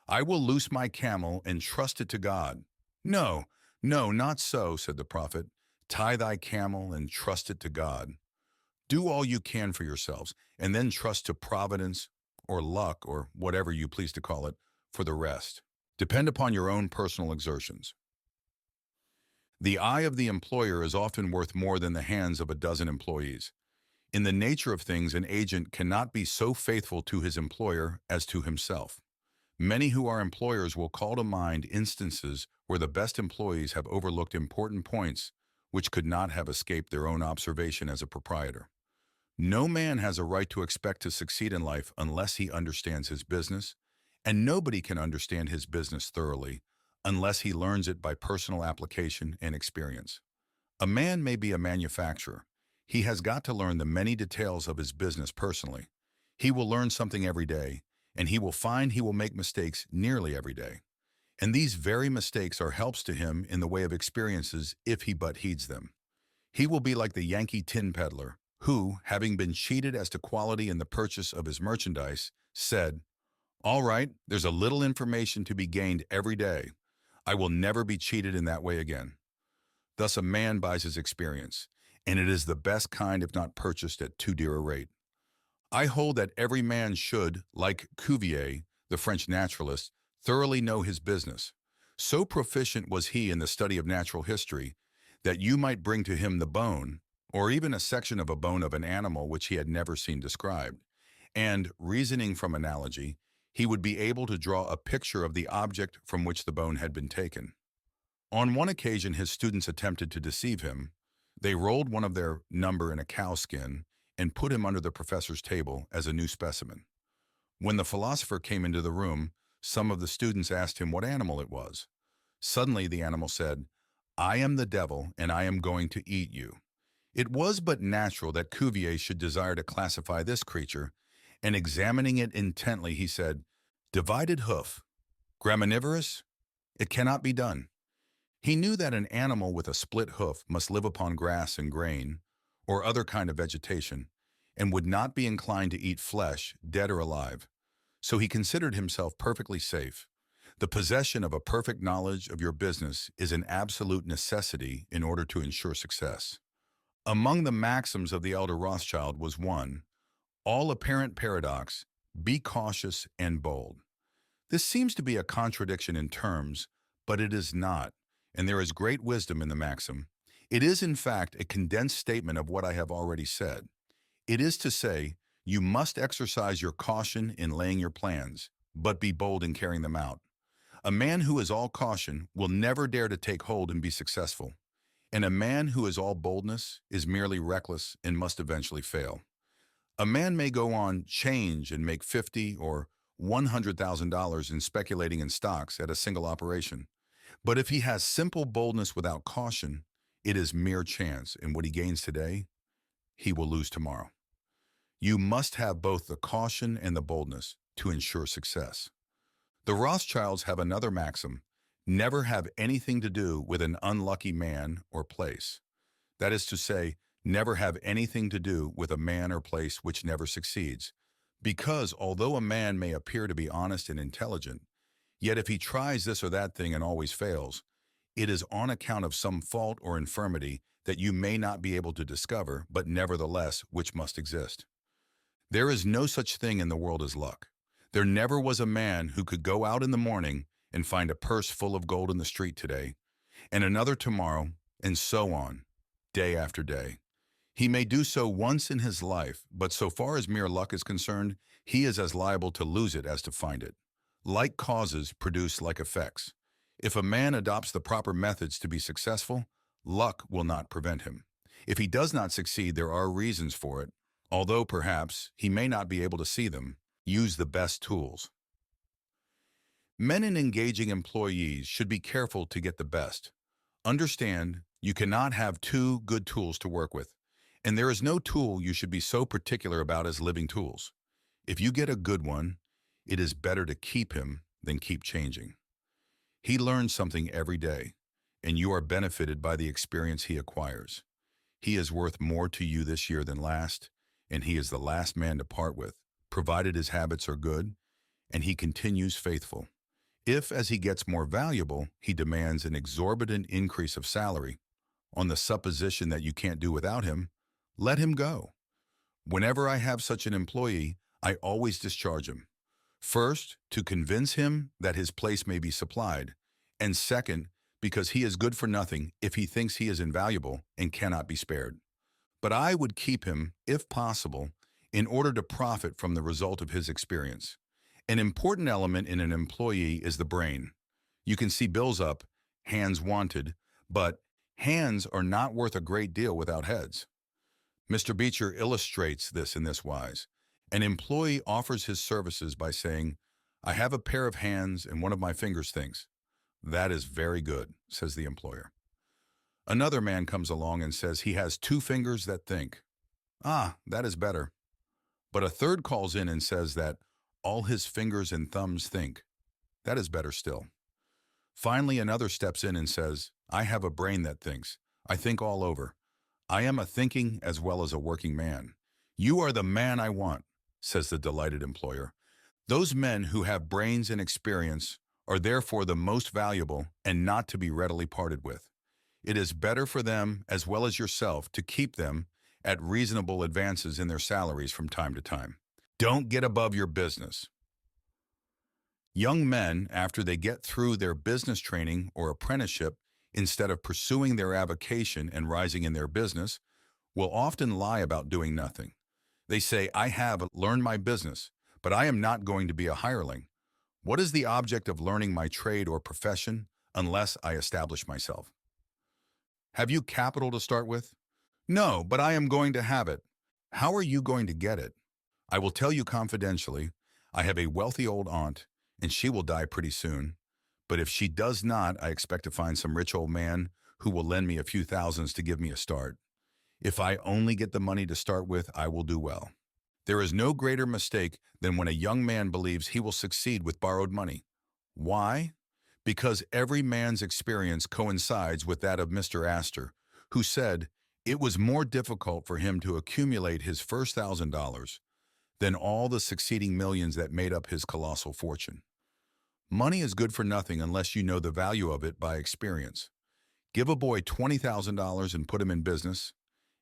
"I will loose my camel and trust it to God." "No, no, not so," said the prophet. "Tie thy camel and trust it to God. Do all you can for yourselves, and then trust to Providence, or luck, or whatever you please to call it, for the rest. Depend upon your own personal exertions." The eye of the employer is often worth more than the hands of a dozen employees. In the nature of things, an agent cannot be so faithful to his employer as to himself. Many who are employers will call to mind instances where the best employees have overlooked important points which could not have escaped their own observation as a proprietor. No man has a right to expect to succeed in life unless he understands his business, and nobody can understand his business thoroughly unless he learns it by personal application and experience. A man may be a manufacturer. He has got to learn the many details of his business personally. He will learn something every day, and he will find he will make mistakes nearly every day. And these very mistakes are helps to him in the way of experiences if he but heeds them. He will be like the Yankee tin peddler, who, having been cheated as to quality in the purchase of his merchandise, said, "All right, there's a little information to be gained every day. I will never be cheated in that way again." Thus a man buys his experience, and it is the best kind if not purchased at too dear a rate. I hold that every man should, like Cuvier, the French naturalist, thoroughly know his business. So proficient was he in the study of natural history that you might bring to him the bone, or even a section of a bone of an animal which he had never seen described, and, reasoning from analogy, he would be able to draw a picture of the object from which the bone had been taken. On one occasion his students attempted to deceive him. They rolled one of their number in a cow skin and put him under the professor's table as a new specimen. When the philosopher came into the room, some of the students asked him what animal it was. Suddenly the animal said, "I am the devil, and I am going to eat you." It was but natural that Cuvier should desire to classify this creature, and examining it intently, he said, "Divided hoof. Graminivorous? It cannot be done." He knew that an animal with a split hoof must live upon grass and grain, or other kind of vegetation, and would not be inclined to eat flesh, dead or alive. So he considered himself perfectly safe. The possession of a perfect knowledge of your business is an absolute necessity in order to ensure success. Among the maxims of the elder Rothschild was one, all apparent paradox, be cautious and bold. This seems to be a contradiction in terms, but it is not, and there is great wisdom in the maxim. It is, in fact, a condensed statement of what I have already said. It is to say, you must exercise your caution in laying your plans, but be bold in carrying them out. A man who is all caution will never dare to take hold and be successful, and a man who is all boldness is merely reckless and must eventually fail. A man may go on change and make $50,000 or $100,000 in speculating in stocks at a single operation, but if he has simple boldness without caution, it is mere chance, and what he gains today, he will lose tomorrow. You must have both the caution and the boldness to ensure success. The Rothschilds have another maxim, never have anything to do with an unlucky man or place. That is to say, never have anything to do with a man or place which never succeeds. Because although a man may appear to be honest and intelligent, yet if he tries this or that thing and always fails, it is on account of some fault or infirmity that you may not be able to discover, but nevertheless which must exist. There is no such thing in the world as luck. There never was a man who could go out in the morning and find a purse full of gold in the street today, and another tomorrow, and so on, day after day. He may do so once in his life, but so far as mere luck is concerned, he is as liable to lose it as to find it. Like causes produce like effects. If a man adopts the proper methods to be successful, luck will not prevent him. If he does not succeed, there are reasons for it, although perhaps he may not be able to see them. Use the best tools. Men in engaging employees should be careful to get the best. Understand, you cannot have two good tools to work with, And there is no tool you should be so particular about as living tools. If you get a good one, it is better to keep him than keep changing. He learns something every day, and you are benefited by the experience he acquires. He is worth more to you this year than last, and he is the last man to part with, provided his habits are good, and he continues faithful. If, as he gets more valuable, he demands an exorbitant increase of salary, on the supposition that you can't do without him, let him go. Whenever I have such an employee, I always discharge him. First, to convince him that his place may be supplied, and second, because he is good for nothing if he thinks he is invaluable and cannot be spared. But I would keep him, if possible, in order to profit from the result of his experience. An important element in an employee is the brain. You can see bills up, hands wanted, but hands are not worth a great deal without heads. Mr. Beecher illustrates this in this wise. An employee offers his services by saying, "I have a pair of hands and one of my fingers thinks." "That is very good," says the employer. Another man comes along and says he has two fingers that think. "Ah, that is better." But a third calls in and says that all his fingers and thumbs think. "That is better still." Finally, another steps in and says, "I have a brain that thinks. I think all over. I am a thinking as well as a working man." "You are the man I want," says the delighted employer. Those men who have brains and experience are therefore the most valuable and not to be readily parted with. It is better for them as well as yourself to keep them at reasonable advances in their salaries from time to time. Don't get above your business. Young men, after they get through their business training or apprenticeship, instead of pursuing their avocation and rising in their business, will often lie about doing nothing. They say, "I have learned my business, but I am not going to be a hireling. What is the object of learning my trade or profession unless I establish myself?" Have you capital to start with? "No, but I am going to have it." How are you going to get it? I will tell you confidentially, I have a wealthy old aunt, and she will die pretty soon. But if she does not, I expect to find some rich old man who will lend me a few thousands to give me a start. If I only get the money to start with, I will do well. There is no greater mistake than when a young man believes he will succeed with borrowed money. Why? Because every man's experience coincides with that of Mr. Astor, who said it was more difficult for him to accumulate his first $1,000 than all the succeeding millions that made up his colossal fortune. Money is good for nothing unless you know the value of it by experience. Give a boy $20,000 and put him in business,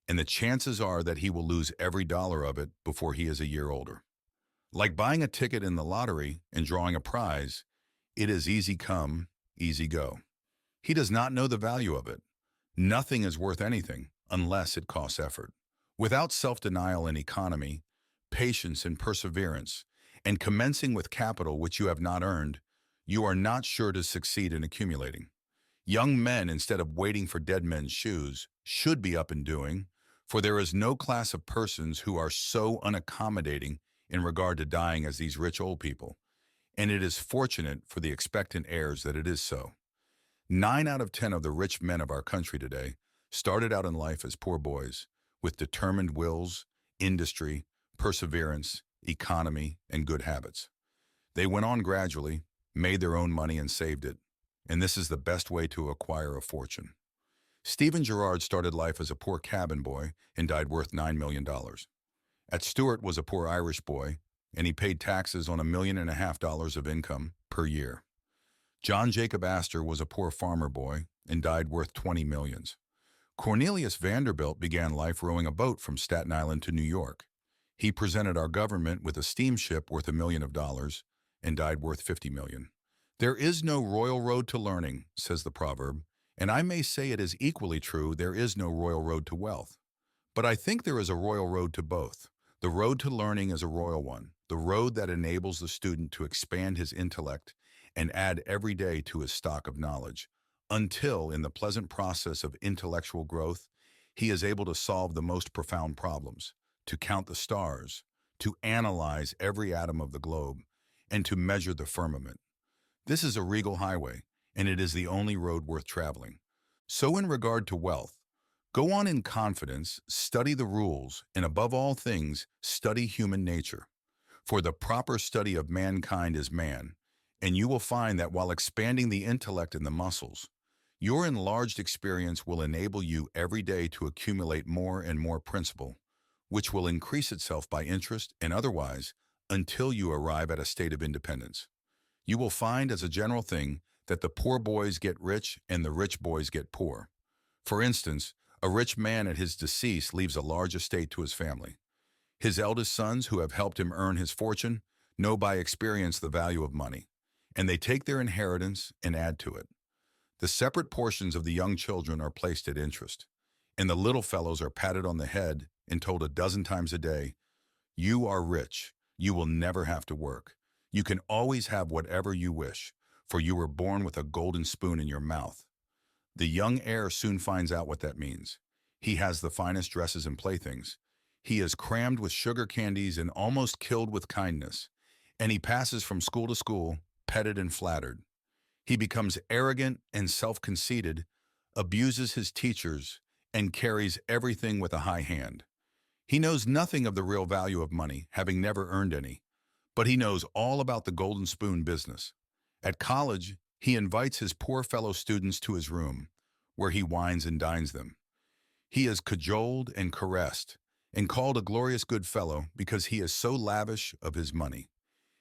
and the chances are that he will lose every dollar of it before he is a year older. Like buying a ticket in the lottery and drawing a prize, it is easy come, easy go. He does not know the value of it. Nothing is worth anything unless it costs effort. Without self-denial and economy, patience and perseverance, and commencing with capital which you have not earned, you are not sure to succeed in accumulating. Young men, instead of waiting for dead men's shoes, should be up and doing, for there is no class of persons who are so unaccommodating in regard to dying as these rich old people, and it is fortunate for the expectant heirs that it is so. 9 out of 10 of the rich men of our country today started out in life as poor boys, with determined wills, industry, perseverance, economy, and good habits. They went on gradually, made their own money and saved it, and this is the best way to acquire a fortune. Stephen Girard started life as a poor cabin boy and died worth $9 million. At Stewart was a poor Irish boy, and he paid taxes on $1.5 million of income per year. John Jacob Astor was a poor farmer boy and died worth 20 millions. Cornelius Vanderbilt began life rowing a boat from Staten Island to New York. He presented our government with a steamship worth $1 million and died worth 50 million. There is no royal road to learning, says the proverb, and I may say it is equally true there is no royal road to wealth. But I think there is a royal road to both. The road to learning is a royal one, the road that enables the student to expand his intellect and add every day to his stock of knowledge, until, in the pleasant process of intellectual growth, he is able to solve the most profound problems, to count the stars, to analyze every atom of the globe, and to measure the firmament. This is a regal highway, and it is the only road worth traveling. So in regard to wealth, Go on in confidence, study the rules, and above all things, study human nature. For the proper study of mankind is man, and you will find that while expanding the intellect and the muscles, your enlarged experience will enable you every day to accumulate more and more principle, which will increase itself by interest and otherwise until you arrive at a state of independence. You will find as a general thing that the poor boys get rich and the rich boys get poor. For instance, a rich man at his decease leaves a large estate to his family. His eldest sons, who have helped him earn his fortune, know by experience the value of money, and they take their inheritance and add to it. The separate portions of the young children are placed at interest, and the little fellows are patted on the head and told a dozen times a day, "You are rich. You will never have to work. You can always have whatever you wish, for you were born with a golden spoon in your mouth." The young heir soon finds out what that means. He has the finest dresses and playthings. He is crammed with sugar candies and almost killed with kindness. And he passes from school to school, petted and flattered. He becomes arrogant and self-conceited, abuses his teachers, and carries everything with a high hand. He knows nothing of the real value of money, having never earned any, but he knows all about the golden spoon business. At college, he invites his poor fellow students to his room, where he wines and dines them. He is cajoled and caressed, and called a glorious good fellow because he is so lavish of his money.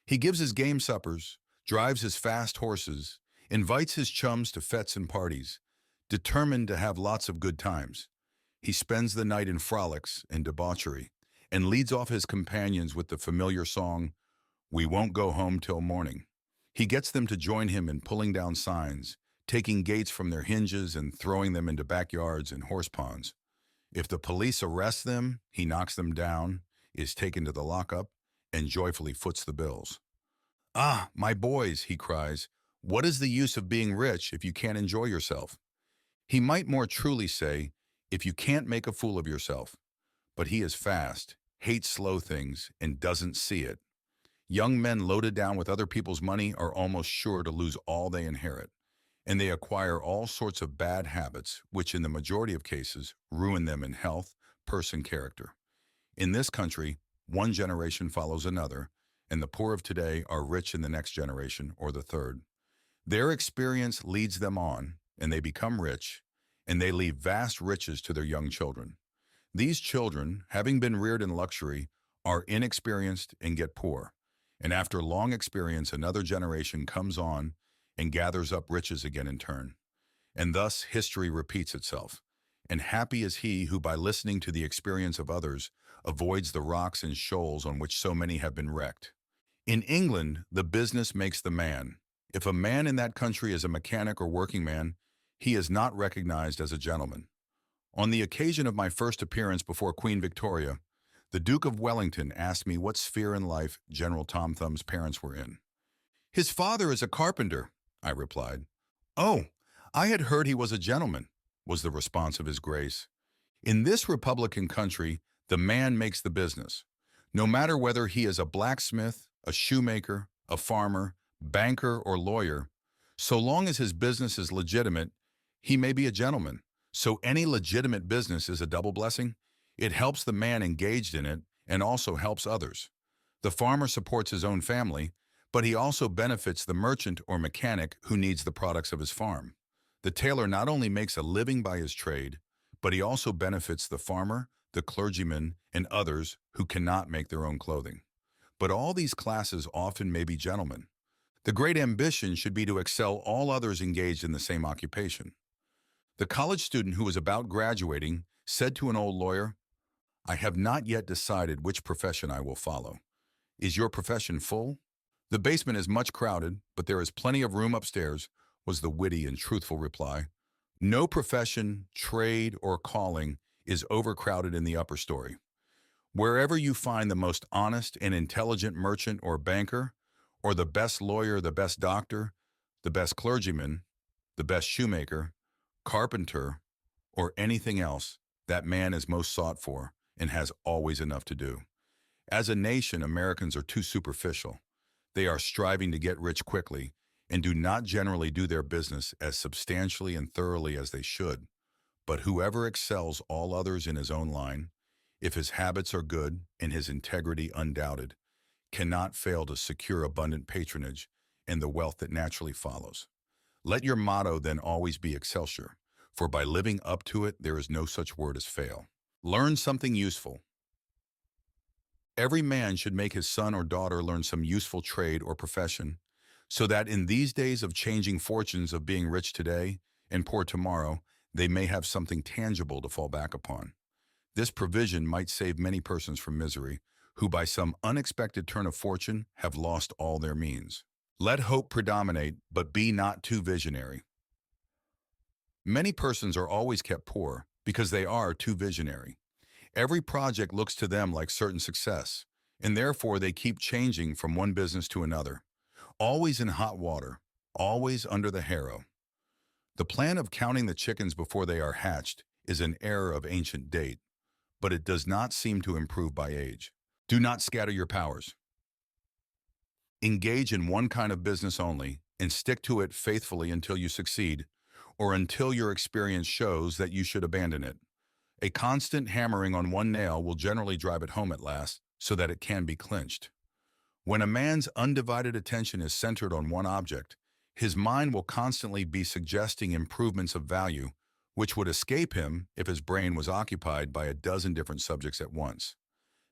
He gives his game suppers, drives his fast horses, invites his chums to fetes and parties, determined to have lots of good times. He spends the night in frolics and debauchery, and leads off his companions with the familiar song, "We won't go home till morning." He gets them to join him in pulling down signs, taking gates from their hinges and throwing them into backyards and horse ponds. If the police arrest them, he knocks them down, is taken to the lockup, and joyfully foots the bills. "Ah, my boys," he cries, "what is the use of being rich if you can't enjoy yourself?" He might more truly say, if you can't make a fool of yourself. But he is fast, hates slow things, and doesn't see it. Young men loaded down with other people's money are almost sure to lose all they inherit, and they acquire all sorts of bad habits, which in the majority of cases ruin them in health, purse, and character. In this country, one generation follows another, and the poor of today are rich in the next generation or the third. Their experience leads them on, and they become rich, and they leave vast riches to their young children. These children, having been reared in luxury, are inexperienced and get poor. And after long experience, another generation comes on and gathers up riches again in turn. And thus history repeats itself. And happy is he who, by listening to the experience of others, avoids the rocks and shoals on which so many have been wrecked. In England, the business makes the man. If a man in that country is a mechanic or working man, he is not recognized as a gentleman. On the occasion of my first appearance before Queen Victoria, the Duke of Wellington asked me what sphere in life General Tom Thumb's parents were in. "His father is a carpenter," I replied. "Oh, I had heard he was a gentleman," was the response of His Grace. In this Republican country, the man makes the business. No matter whether he is a blacksmith, a shoemaker, a farmer, banker, or lawyer, so long as his business is legitimate, he may be a gentleman. So any legitimate business is a double blessing. It helps the man engaged in it and also helps others. The farmer supports his own family, but he also benefits the merchant or mechanic who needs the products of his farm. The tailor not only makes a living by his trade, but he also benefits the farmer, the clergyman, and others who cannot make their own clothing. But all these classes often may be gentlemen. The great ambition should be to excel all others engaged in the same occupation. The college student who was about graduating said to an old lawyer, "I have not yet decided which profession I will follow. Is your profession full?" "The basement is much crowded, but there is plenty of room upstairs," was the witty and truthful reply. No profession, trade, or calling is overcrowded in the upper story. Wherever you find the most honest and intelligent merchant or banker, or the best lawyer, the best doctor, the best clergyman, the best shoemaker, carpenter, or anything else, that man is most sought for and has always enough to do. As a nation, Americans are too superficial. They are striving to get rich quickly and do not generally do their business as substantially and thoroughly as they should. But whoever excels all others in his own line, if his habits are good and his integrity undoubted, cannot fail to secure abundant patronage and the wealth that naturally follows. Let your motto then always be Excelsior, for by living up to it, there is no such word as fail. Learn something useful. Every man should make his son or daughter learn some useful trade or profession, so that in these days of changing fortunes of being rich today and poor tomorrow, they may have something tangible to fall back upon. This provision might save many persons from misery, who by some unexpected turn of fortune have lost all their means. Let hope predominate, but be not too visionary. Many persons are always kept poor because they are too visionary. Every project looks to them like certain success, and therefore they keep changing from one business to another, always in hot water, always under the harrow. The plan of counting the chickens before they are hatched is an error of ancient date, but it does not seem to improve by age. Do not scatter your powers. Engage in one kind of business only and stick to it faithfully until you succeed, or until your experience shows that you should abandon it. A constant hammering on one nail will generally drive it home at last, so that it can be clinched. When a man's undivided attention is centered on one object, his mind will constantly be suggesting improvements of value, which would escape him if his brain was occupied by a dozen different subjects at once.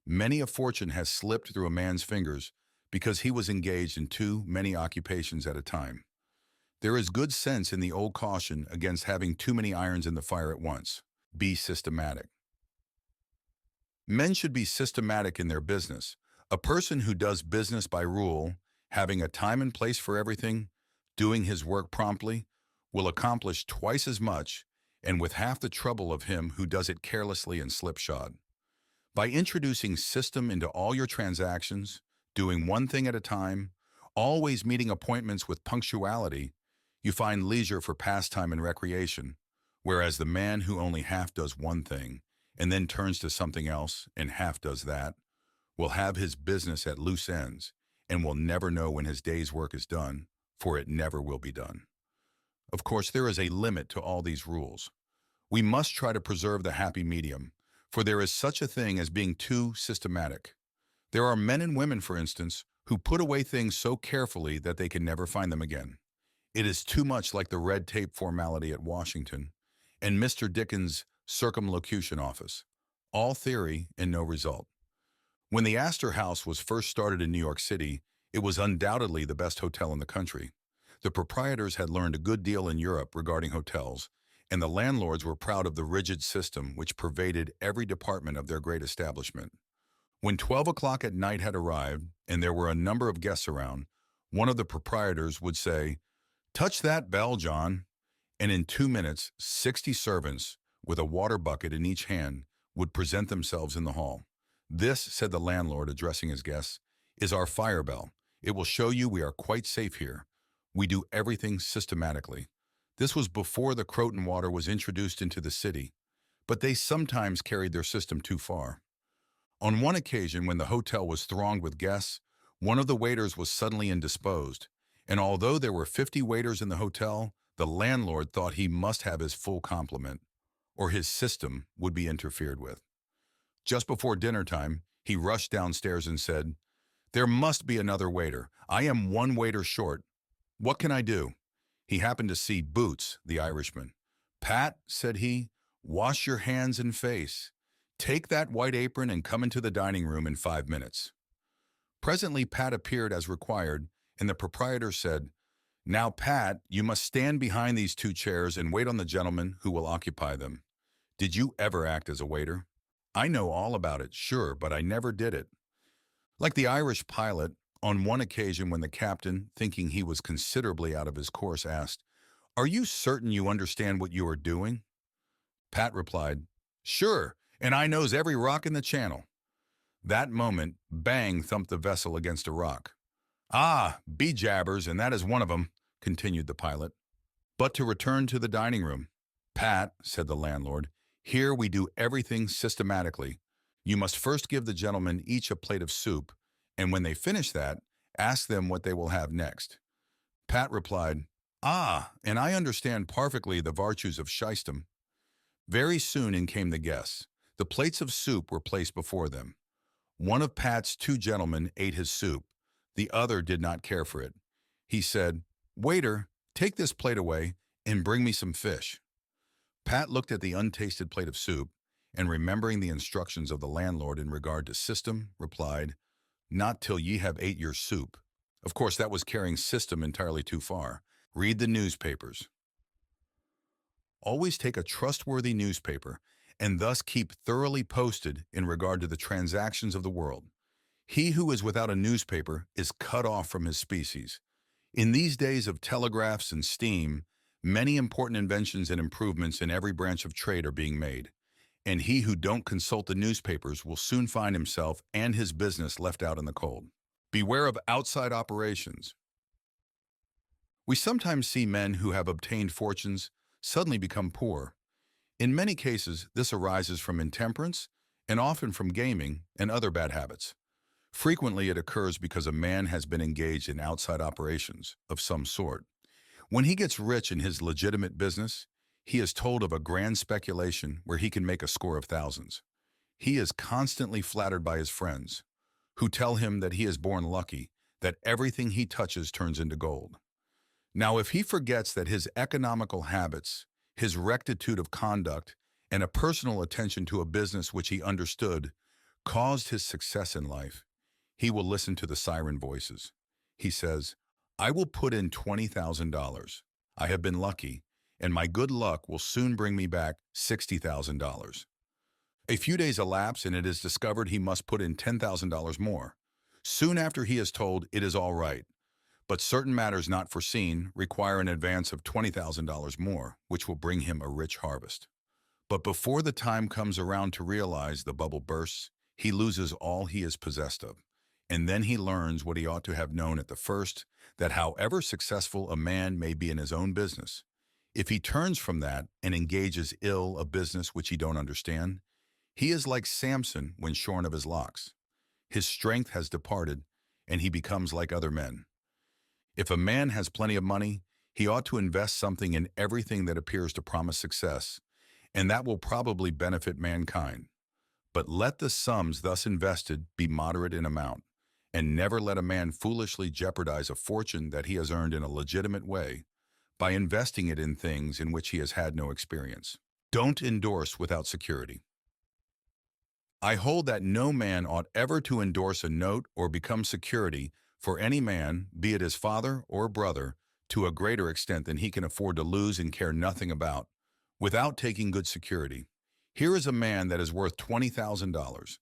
Many a fortune has slipped through a man's fingers because he was engaged in too many occupations at a time. There is good sense in the old caution against having too many irons in the fire at once. Be systematic. Men should be systematic in their business. A person who does business by rule, having a time and place for everything, doing his work promptly, will accomplish twice as much and with half the trouble of him who does it carelessly and slipshod. By introducing system into all your transactions, doing one thing at a time, always meeting appointments with punctuality, you find leisure for pastime and recreation, whereas the man who only half does one thing and then turns to something else and half does that will have his business at loose ends and will never know when his day's work is done, for it never will be done. Of course, there is a limit to all these rules. We must try to preserve the happy medium, for there is such a thing as being too systematic. There are men and women, for instance, who put away things so carefully that they can never find them again. It is too much like the red tape formality at Washington and Mr. Dickens' circumlocution office. All theory and no result. When the Astor House was first started in New York City, it was undoubtedly the best hotel in the country. The proprietors had learned a good deal in Europe regarding hotels, and the landlords were proud of the rigid system which pervaded every department of their great establishment. When 12 o'clock at night had arrived, and there were a number of guests around, one of the proprietors would say, "Touch that bell, John," and in 2 minutes, 60 servants, with a water bucket in each hand, would present themselves in the hall. "This," said the landlord, addressing his guests, "is our fire bell. It will show you we are quite safe here. We do everything systematically." This was before the Croton water was introduced into the city, but they sometimes carried their system too far. On one occasion, when the hotel was thronged with guests, one of the waiters was suddenly indisposed, and although there were 50 waiters in the hotel, the landlord thought he must have his full complement, or his system would be interfered with. Just before dinner time, he rushed downstairs and said, "There must be another waiter. I am one waiter short. What can I do?" He happened to see Boots, the Irishman. "Pat," said he, "wash your hands and face. Take that white apron and come into the dining room in 5 minutes." Presently Pat appeared as required, and the proprietor said, "Now, Pat, you must stand behind these 2 chairs and wait on the gentleman who will occupy them. Did you ever act as a waiter?" "I know all about it, sure, but I never did it." Like the Irish pilot, on one occasion when the captain, thinking he was considerably out of his course, asked, "Are you certain you understand what you are doing?" Pat replied, "Sure, and I knows every rock in the channel." That moment, bang thumped the vessel against a rock. "Ah, be jabbers, and that is one of 'em," continued the pilot. But to return to the dining room. "Pat," said the landlord, "here we do everything systematically. You must first give the gentlemen each a plate of soup, and when they finish that, ask them what they will have next." Pat replied, "Ah, and I understand perfectly the virtues of shystem." Very soon in came the guests. The plates of soup were placed before them. One of Pat's two gentlemen ate his soup. The other did not care for it. He said, "Waiter, take this plate away and bring me some fish." Pat looked at the untasted plate of soup and, remembering the instructions of the landlord in regard to system, replied, "Not till ye have ate your soup." Of course, that was carrying system entirely too far. Read the newspapers. Always take a trustworthy newspaper and thus keep thoroughly posted in regard to the transactions of the world. He who is without a newspaper is cut off from his species. In these days of telegraphs and steam, many important inventions and improvements in every branch of trade are being made, and he who don't consult the newspapers will soon find himself and his business left out in the cold. Beware of outside operations. We sometimes see men who have obtained fortunes suddenly become poor. In many cases, this arises from intemperance and often from gaming and other bad habits. Frequently, it occurs because a man has been engaged in outside operations of some sort. When he gets rich in his legitimate business, he is told of a grand speculation where he can make a score of thousands. He is constantly flattered by his friends, who tell him that he is born lucky, that everything he touches turns into gold. Now, if he forgets that his economical habits, his rectitude of conduct, and a personal attention to a business which he understood caused his success in life, he will listen to the siren voices. He says, "I will put in $20,000. I have been lucky, and my good luck will soon bring me back $60,000. A few days elapse and it is discovered he must put in $10,000 more. Soon after he is told it is all right, but certain matters not foreseen require an advance of $20,000 more, which will bring him a rich harvest. But before the time comes around to realize the bubble bursts, he loses all he is possessed of. And then he learns what he ought to have known at the first, that however successful a man may be in his own business, if he turns from that and engages ill a business which he don't understand, he is like Samson when shorn of his locks. His strength has departed, and he becomes like other men. If a man has plenty of money, he ought to invest something in everything that appears to promise success, and that will probably benefit mankind. But let the sums thus invested be moderate in amount, and never let a man foolishly jeopardize a fortune that he has earned in a legitimate way by investing it in things in which he has had no experience. Don't endorse without security. I hold that no man ought ever to endorse a note or become security for any man, be it his father or brother, to a greater extent than he can afford to lose and care nothing about, without taking good security. Here is a man that is worth $20,000.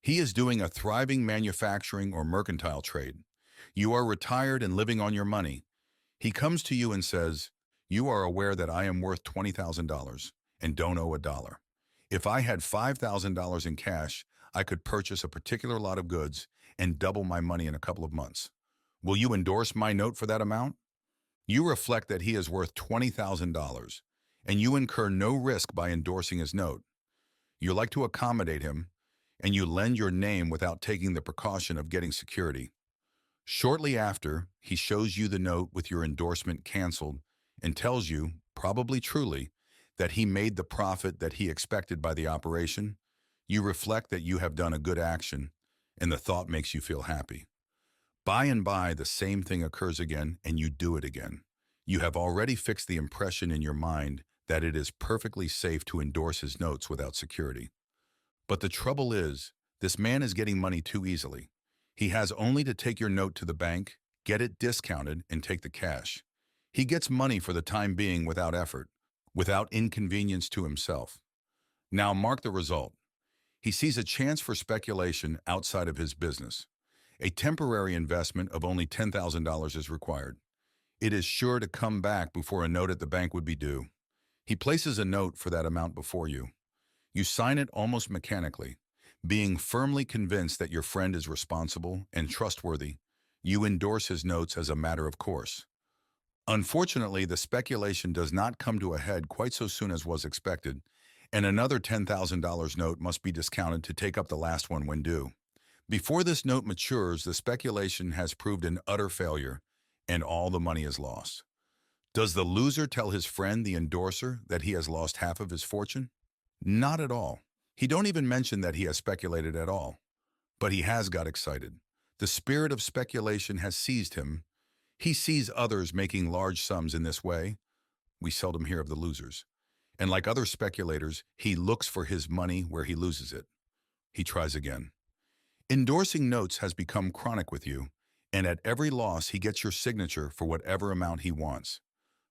He is doing a thriving manufacturing or mercantile trade. You are retired and living on your money. He comes to you and says, "You are aware that I am worth $20,000 and don't owe a dollar. If I had $5,000 in cash, I could purchase a particular lot of goods and double my money in a couple of months. Will you endorse my note for that amount?" You reflect that he is worth $20,000, and you incur no risk by endorsing his note. You like to accommodate him, and you lend your name without taking the precaution of getting security. Shortly after, he shows you the note with your endorsement canceled and tells you, probably truly, that he made the profit that he expected by the operation. You reflect that you have done a good action, and the thought makes you feel happy. By and by, the same thing occurs again, and you do it again. You have already fixed the impression in your mind that it is perfectly safe to endorse his notes without security. But the trouble is, this man is getting money too easily. He has only to take your note to the bank, get it discounted, and take the cash. He gets money for the time being without effort, without inconvenience to himself. Now mark the result. He sees a chance for speculation outside of his business. A temporary investment of only $10,000 is required. It is sure to come back before a note at the bank would be due. He places a note for that amount before you. You sign it almost mechanically. Being firmly convinced that your friend is responsible and trustworthy, you endorse his notes as a matter of course. Unfortunately, the speculation does not come to a head quite so soon as was expected, and another $10,000 note must be discounted to take up the last one when due. Before this note matures, the speculation has proved an utter failure, and all the money is lost. Does the loser tell his friend, the endorser, that he has lost half of his fortune? Not at all. He don't even mention that he has speculated at all. But he has got excited. The spirit of speculation has seized him. He sees others making large sums in this way. We seldom hear of the losers. And like other speculators, he looks for his money where he loses it. He tries again. Endorsing notes has become chronic with you, and at every loss he gets your signature for whatever amount he wants.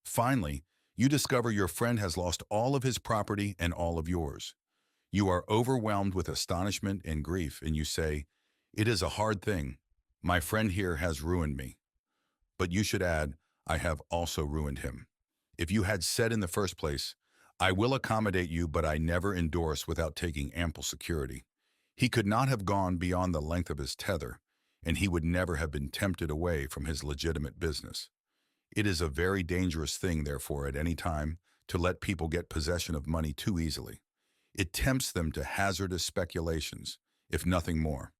Finally, you discover your friend has lost all of his property and all of yours. You are overwhelmed with astonishment and grief, and you say, "It is a hard thing. My friend here has ruined me." But you should add, "I have also ruined him." If you had said in the first place, "I will accommodate you, but I never endorse without taking ample security," he could not have gone beyond the length of his tether, and he would never have been tempted away from his legitimate business. It is a very dangerous thing, therefore, at any time, to let people get possession of money too easily. It tempts them to hazardous speculations, if nothing more.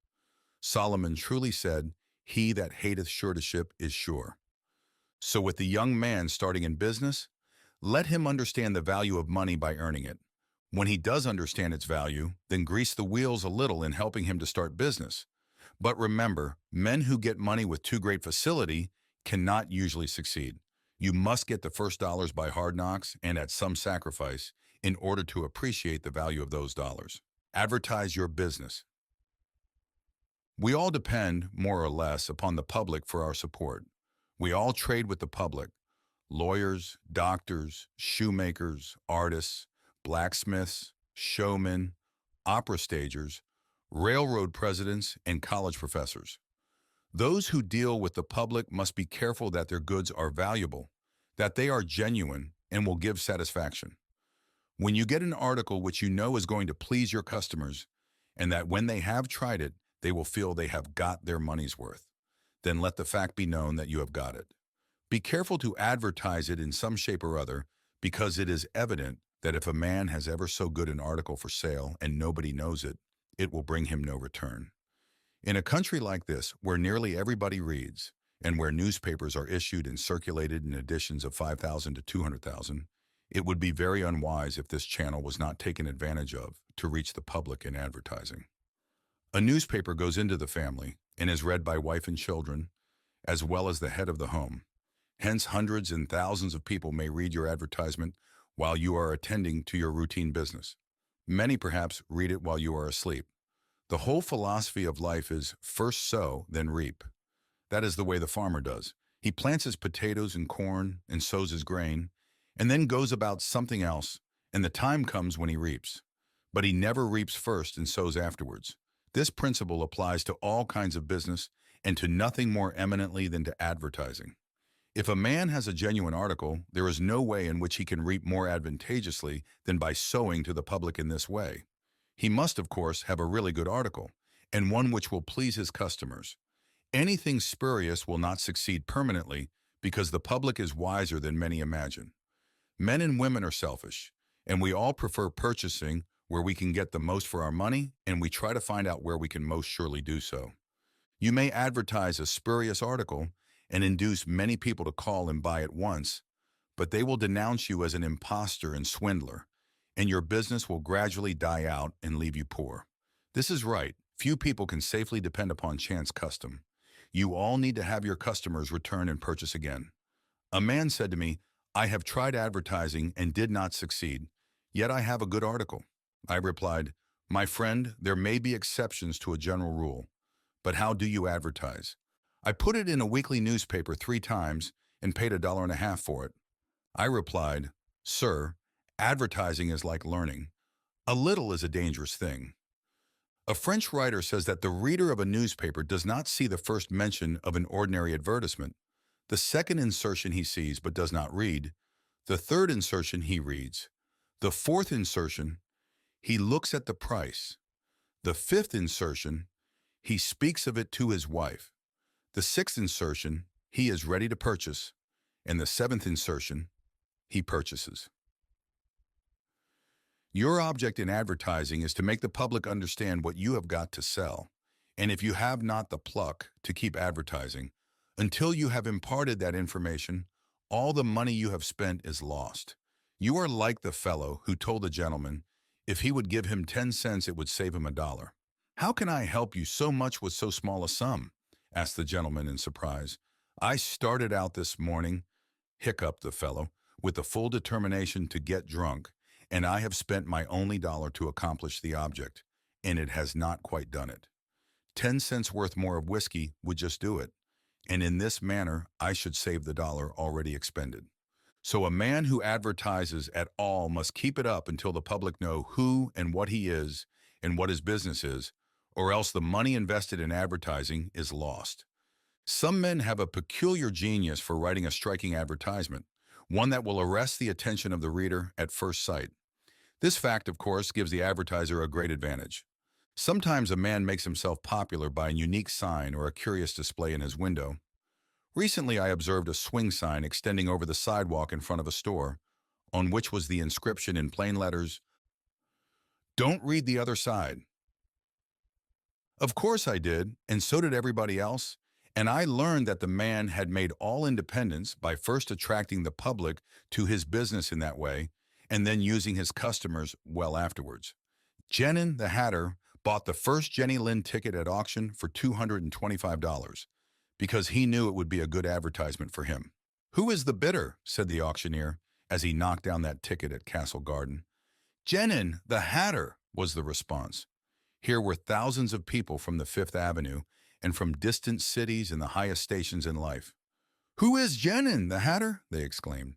Solomon truly said, "He that hateth suretyship is sure." So with the young man starting in business, let him understand the value of money by earning it. When he does understand its value, then grease the wheels a little in helping him to start business. But remember, men who get money with too great facility cannot usually succeed. You must get the first dollars by hard knocks and at some sacrifice in order to appreciate the value of those dollars. Advertise your business. We all depend, more or less, upon the public for our support. We all trade with the public. Lawyers, doctors, shoemakers, artists, blacksmiths, showmen, opera stagers, railroad presidents, and college professors. Those who deal with the public must be careful that their goods are valuable, that they are genuine, and will give satisfaction. When you get an article which you know is going to please your customers, and that when they have tried it, they will feel they have got their money's worth, then let the fact be known that you have got it. Be careful to advertise it in some shape or other, because it is evident that if a man has ever so good an article for sale and nobody knows it, it will bring him no return. In a country like this, where nearly everybody reads, and where newspapers are issued and circulated in editions of 5,000 to 200,000, it would be very unwise if this channel was not taken advantage of to reach the public in advertising. A newspaper goes into the family and is read by wife and children, as well as the head of the home. Hence, hundreds and thousands of people may read your advertisement while you are attending to your routine business. Many perhaps read it while you are asleep. The whole philosophy of life is first sow, then reap. That is the way the farmer does. He plants his potatoes and corn and sows his grain, and then goes about something else, and the time comes when he reaps. But he never reaps first and sows afterwards. This principle applies to all kinds of business and to nothing more eminently than to advertising. If a man has a genuine article, there is no way in which he can reap more advantageously than by sowing to the public in this way. He must, of course, have a really good article, and one which will please his customers. Anything spurious will not succeed permanently because the public is wiser than many imagine. Men and women are selfish, and we all prefer purchasing where we can get the most for our money, and we try to find out where we can most surely do so. You may advertise a spurious article and induce many people to call and buy at once, but they will denounce you as an imposter and swindler, and your business will gradually die out and leave you poor. This is right. Few people can safely depend upon chance custom. You all need to have your customers return and purchase again. A man said to me, "I have tried advertising and did not succeed, yet I have a good article." I replied, "My friend, there may be exceptions to a general rule, but how do you advertise?" I put it in a weekly newspaper 3 times and paid $1.50 for it. I replied, "Sir, advertising is like learning. A little is a dangerous thing." A French writer says that the reader of a newspaper does not see the first mention of an ordinary advertisement, the second insertion he sees but does not read, the third insertion he reads, the fourth insertion he looks at the price, the fifth insertion he speaks of it to his wife, the sixth insertion he is ready to purchase, and the seventh insertion he purchases. Your object in advertising is to make the public understand what you have got to sell, and if you have not the pluck to keep advertising, until you have imparted that information, all the money you have spent is lost. You are like the fellow who told the gentleman, If he would give him 10 cents, it would save him $1. "How can I help you so much with so small a sum?" asked the gentleman in surprise. "I started out this morning," hiccuped the fellow, "with the full determination to get drunk, and I have spent my only dollar to accomplish the object, and it has not quite done it. 10 cents worth more of whiskey would just do it, and in this manner I should save the dollar already expended. So a man who advertises at all must keep it up until the public know who and what he is and what his business is, or else the money invested in advertising is lost. Some men have a peculiar genius for writing a striking advertisement, one that will arrest the attention of the reader at first sight. This fact, of course, gives the advertiser a great advantage. Sometimes a man makes himself popular by a unique sign or a curious display in his window. Recently, I observed a swing sign extending over the sidewalk in front of a store, on which was the inscription in plain letters, "Don't read the other side." Of course I did, and so did everybody else, and I learned that the man had made all independence by first attracting the public to his business in that way, and then using his customers well afterwards. Genin the Hatter bought the first Jenny Lind ticket at auction for $225 because he knew it would be a good advertisement for him. "Who is the bidder?" said the auctioneer as he knocked down that ticket at Castle Garden. "Genin the Hatter," was the response. Here were thousands of people from the Fifth Avenue and from distant cities and the highest stations in life. "Who is Genin the Hatter?" they exclaimed.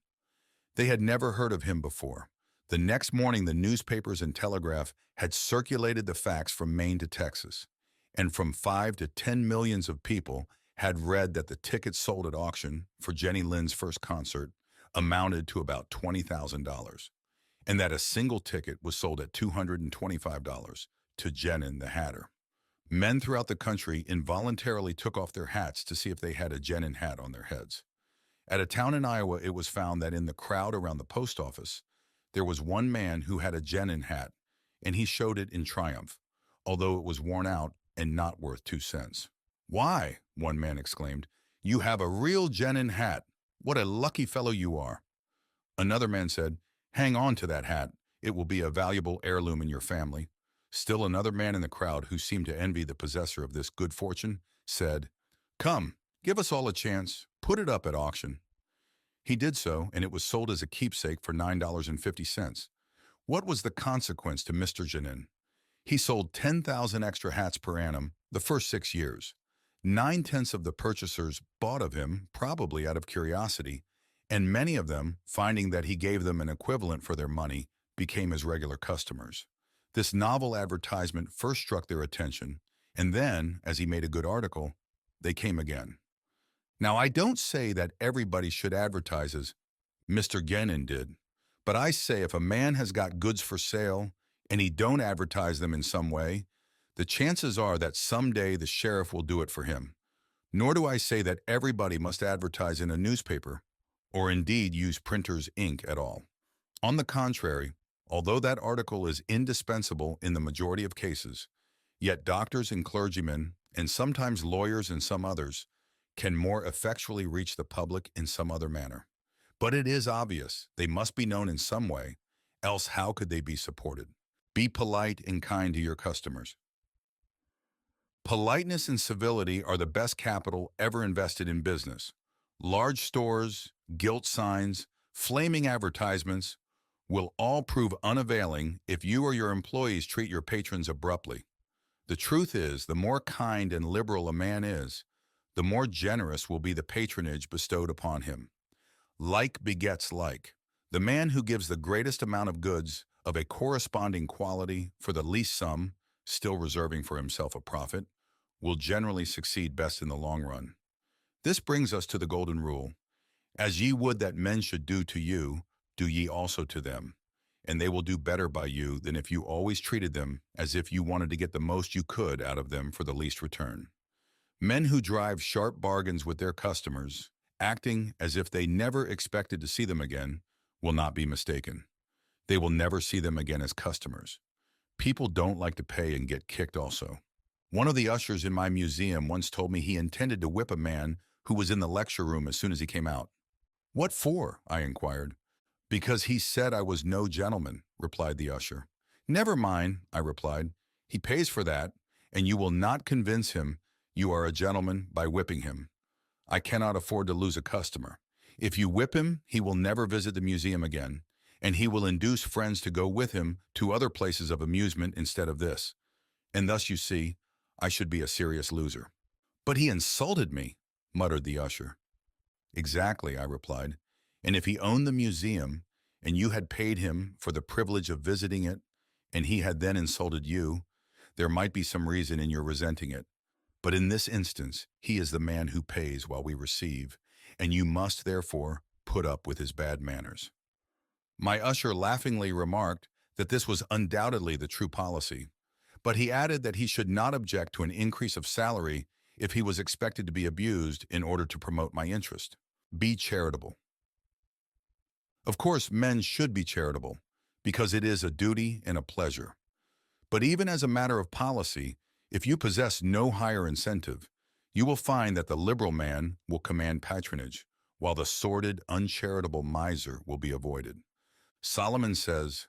They had never heard of him before. The next morning, the newspapers and telegraph had circulated the facts from Maine to Texas, and from 5 to 10 millions of people had read that the tickets sold at auction for Jenny Lind's first concert amounted to about $20,000, and that a single ticket was sold at $225 to Genin the Hatter. Men throughout the country involuntarily took off their hats to see if they had a Genin hat on their heads. At a town in Iowa, it was found that in the crowd around the post office, there was one man who had a Genin hat, and he showed it in triumph, although it was worn out and not worth 2 cents. "Why," one man exclaimed, "you have a real Genin hat. What a lucky fellow you are." Another man said, "Hang on to that hat. It will be a valuable heirloom in your family." Still another man in the crowd, who seemed to envy the possessor of this good fortune, said, "Come, give us all a chance. Put it up at auction." He did so, and it was sold as a keepsake for $9.50. What was the consequence to Mr. Genin? He sold 10,000 extra hats per annum the first 6 years. 9/10 of the purchasers bought of him, probably out of curiosity, and many of them, finding that he gave them an equivalent for their money, became his regular customers. This novel advertisement first struck their attention, and then, as he made a good article, they came again. Now, I don't say that everybody should advertise as Mr. Genin did, but I say if a man has got goods for sale and he don't advertise them in some way, the chances are that someday the sheriff will do it for him. Nor do I say that everybody must advertise in a newspaper or indeed use printer's ink at all. On the contrary, although that article is indispensable in the majority of cases, yet doctors and clergymen, and sometimes lawyers and some others, can more effectually reach the public in some other manner. But it is obvious they must be known in some way, else how could they be supported? Be polite and kind to your customers. Politeness and civility are the best capital ever invested in business. Large stores, gilt signs, flaming advertisements will all prove unavailing if you or your employees treat your patrons abruptly. The truth is, the more kind and liberal a man is, the more generous will be the patronage bestowed upon him. Like begets like. The man who gives the greatest amount of goods of a corresponding quality for the least sum, still reserving for himself a profit, will generally succeed best in the long run. This brings us to the golden rule. As ye would that men should do to you, do ye also to them, and they will do better by you than if you always treated them as if you wanted to get the most you could out of them for the least return. Men who drive sharp bargains with their customers, acting as if they never expected to see them again, will not be mistaken. They will never see them again as customers. People don't like to pay and get kicked also. One of the ushers in my museum once told me he intended to whip a man who was in the lecture room as soon as he came out. "What for?" I inquired. "Because he said I was no gentleman," replied the usher. Never mind, I replied. He pays for that, and you will not convince him you are a gentleman by whipping him. I cannot afford to lose a customer. If you whip him, he will never visit the museum again, and he will induce friends to go with him to other places of amusement instead of this. And thus, you see, I should be a serious loser. But he insulted me, muttered the usher. Exactly, I replied. And if he owned the museum, and you had paid him for the privilege of visiting it, and he had then insulted you, there might be some reason in your resenting it. But in this instance, he is the man who pays while we receive, and you must therefore put up with his bad manners. My usher laughingly remarked that this was undoubtedly the true policy, but he added that he should not object to an increase of salary if he was expected to be abused in order to promote my interest. Be charitable. Of course, men should be charitable, because it is a duty and a pleasure. But even as a matter of policy, if you possess no higher incentive, you will find that the liberal man will command patronage, while the sordid, uncharitable miser will be avoided. Solomon says,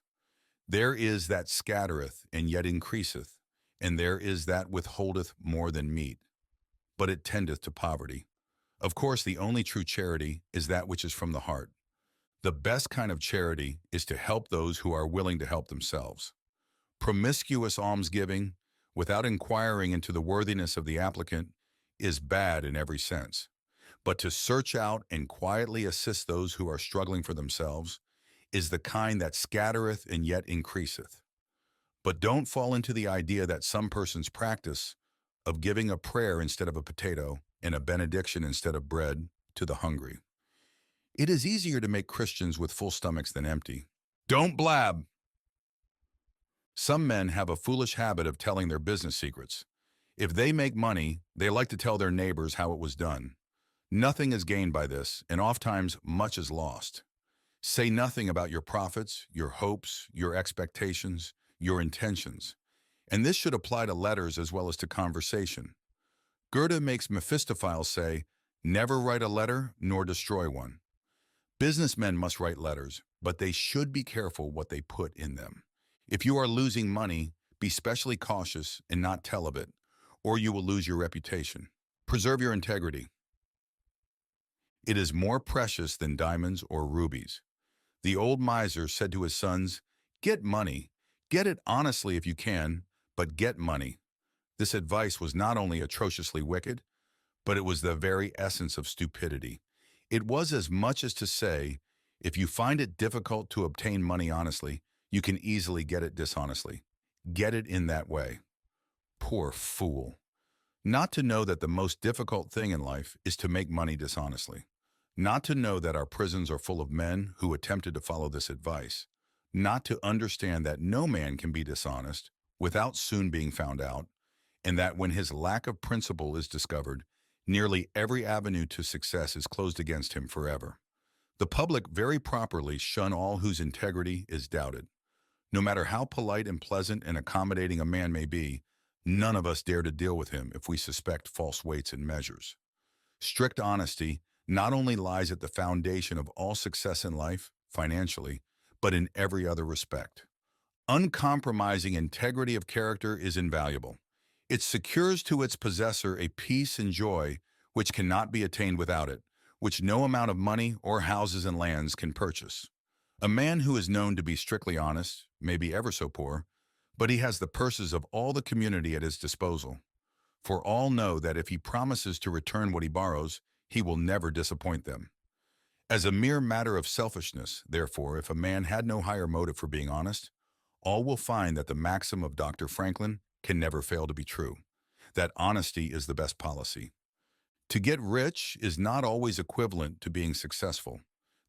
"There is that scattereth and yet increaseth, and there is that withholdeth more than meat, but it tendeth to poverty." Of course, the only true charity is that which is from the heart. The best kind of charity is to help those who are willing to help themselves. Promiscuous almsgiving, without inquiring into the worthiness of the applicant, is bad in every sense. But to search out and quietly assist those who are struggling for themselves is the kind that scattereth and yet increaseth. But don't fall into the idea that some persons practice of giving a prayer instead of a potato and a benediction instead of bread to the hungry. It is easier to make Christians with full stomachs than empty. Don't blab. Some men have a foolish habit of telling their business secrets. If they make money, they like to tell their neighbors how it was done. Nothing is gained by this, and oftentimes much is lost. Say nothing about your profits, your hopes, your expectations, your intentions. And this should apply to letters as well as to conversation. Goethe makes Mephistopheles say, "Never write a letter nor destroy one." Businessmen must write letters, but they should be careful what they put in them. If you are losing money, be specially cautious and not tell of it, or you will lose your reputation. Preserve your integrity. It is more precious than diamonds or rubies. The old miser said to his sons, "Get money. Get it honestly if you can, but get money." This advice was not only atrociously wicked, but it was the very essence of stupidity. It was as much as to say, if you find it difficult to obtain money honestly, you can easily get it dishonestly. Get it in that way. Poor fool. Not to know that the most difficult thing in life is to make money dishonestly. Not to know that our prisons are full of men who attempted to follow this advice. Not to understand that no man can be dishonest without soon being found out, and that when his lack of principle is discovered, nearly every avenue to success is closed against him forever. The public very properly shun all whose integrity is doubted. No matter how polite and pleasant and accommodating a man may be, none of us dare to deal with him if we suspect false weights and measures. Strict honesty not only lies at the foundation of all success in life, financially, but in every other respect. Uncompromising integrity of character is invaluable. It secures to its possessor a peace and joy which cannot be attained without it, which no amount of money or houses and lands can purchase. A man who is known to be strictly honest may be ever so poor, but he has the purses of all the community at his disposal. For all know that if he promises to return what he borrows, he will never disappoint them. As a mere matter of selfishness, therefore, if a man had no higher motive for being honest, all will find that the maxim of Dr. Franklin can never fail to be true, that honesty is the best policy. To get rich is not always equivalent to being successful.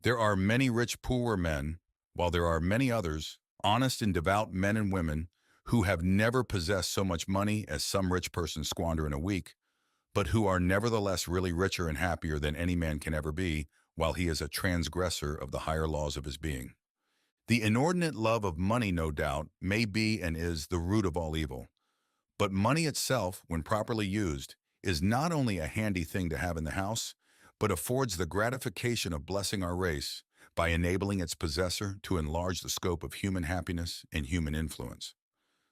There are many rich poor men, while there are many others, honest and devout men and women, who have never possessed so much money as some rich persons squander in a week, but who are nevertheless really richer and happier than any man can ever be, while he is a transgressor of the higher laws of his being. The inordinate love of money, no doubt, may be and is the root of all evil. But money itself, when properly used, is not only a handy thing to have in the house, but affords the gratification of blessing our race by enabling its possessor to enlarge the scope of human happiness and human influence.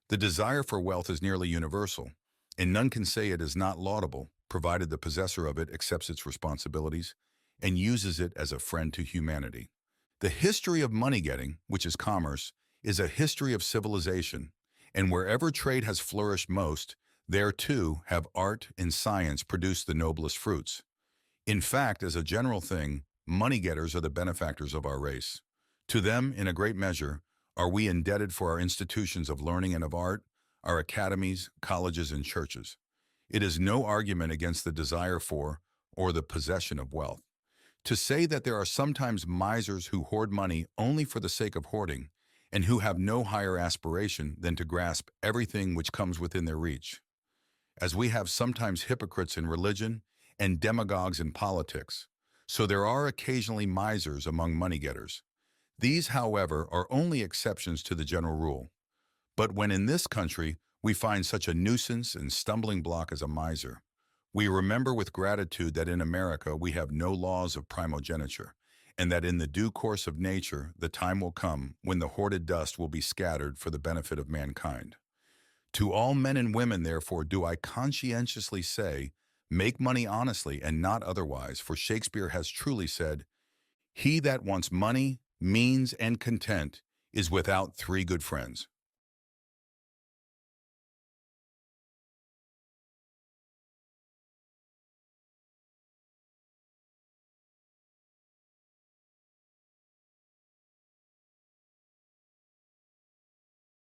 The desire for wealth is nearly universal, and none can say it is not laudable, provided the possessor of it accepts its responsibilities and uses it as a friend to humanity. The history of money-getting, which is commerce, is a history of civilization, and wherever trade has flourished most, there too have art and science produced the noblest fruits. In fact, as a general thing, money-getters are the benefactors of our race. To them, in a great measure, are we indebted for our institutions of learning and of art, our academies, colleges, and churches. It is no argument against the desire for or the possession of wealth. To say that there are sometimes misers who hoard money only for the sake of hoarding, and who have no higher aspiration than to grasp everything which comes within their reach. As we have sometimes hypocrites in religion and demagogues in politics, so there are occasionally misers among money-getters. These, however, are only exceptions to the general rule. But when in this country we find such a nuisance and stumbling block as a miser, we remember with gratitude that in America we have no laws of primogeniture, and that in the due course of nature the time will come when the hoarded dust will be scattered for the benefit of mankind. To all men and women, therefore, do I conscientiously say, make money honestly and not otherwise, for Shakespeare has truly said, "He that wants money, means, and content is without three good friends."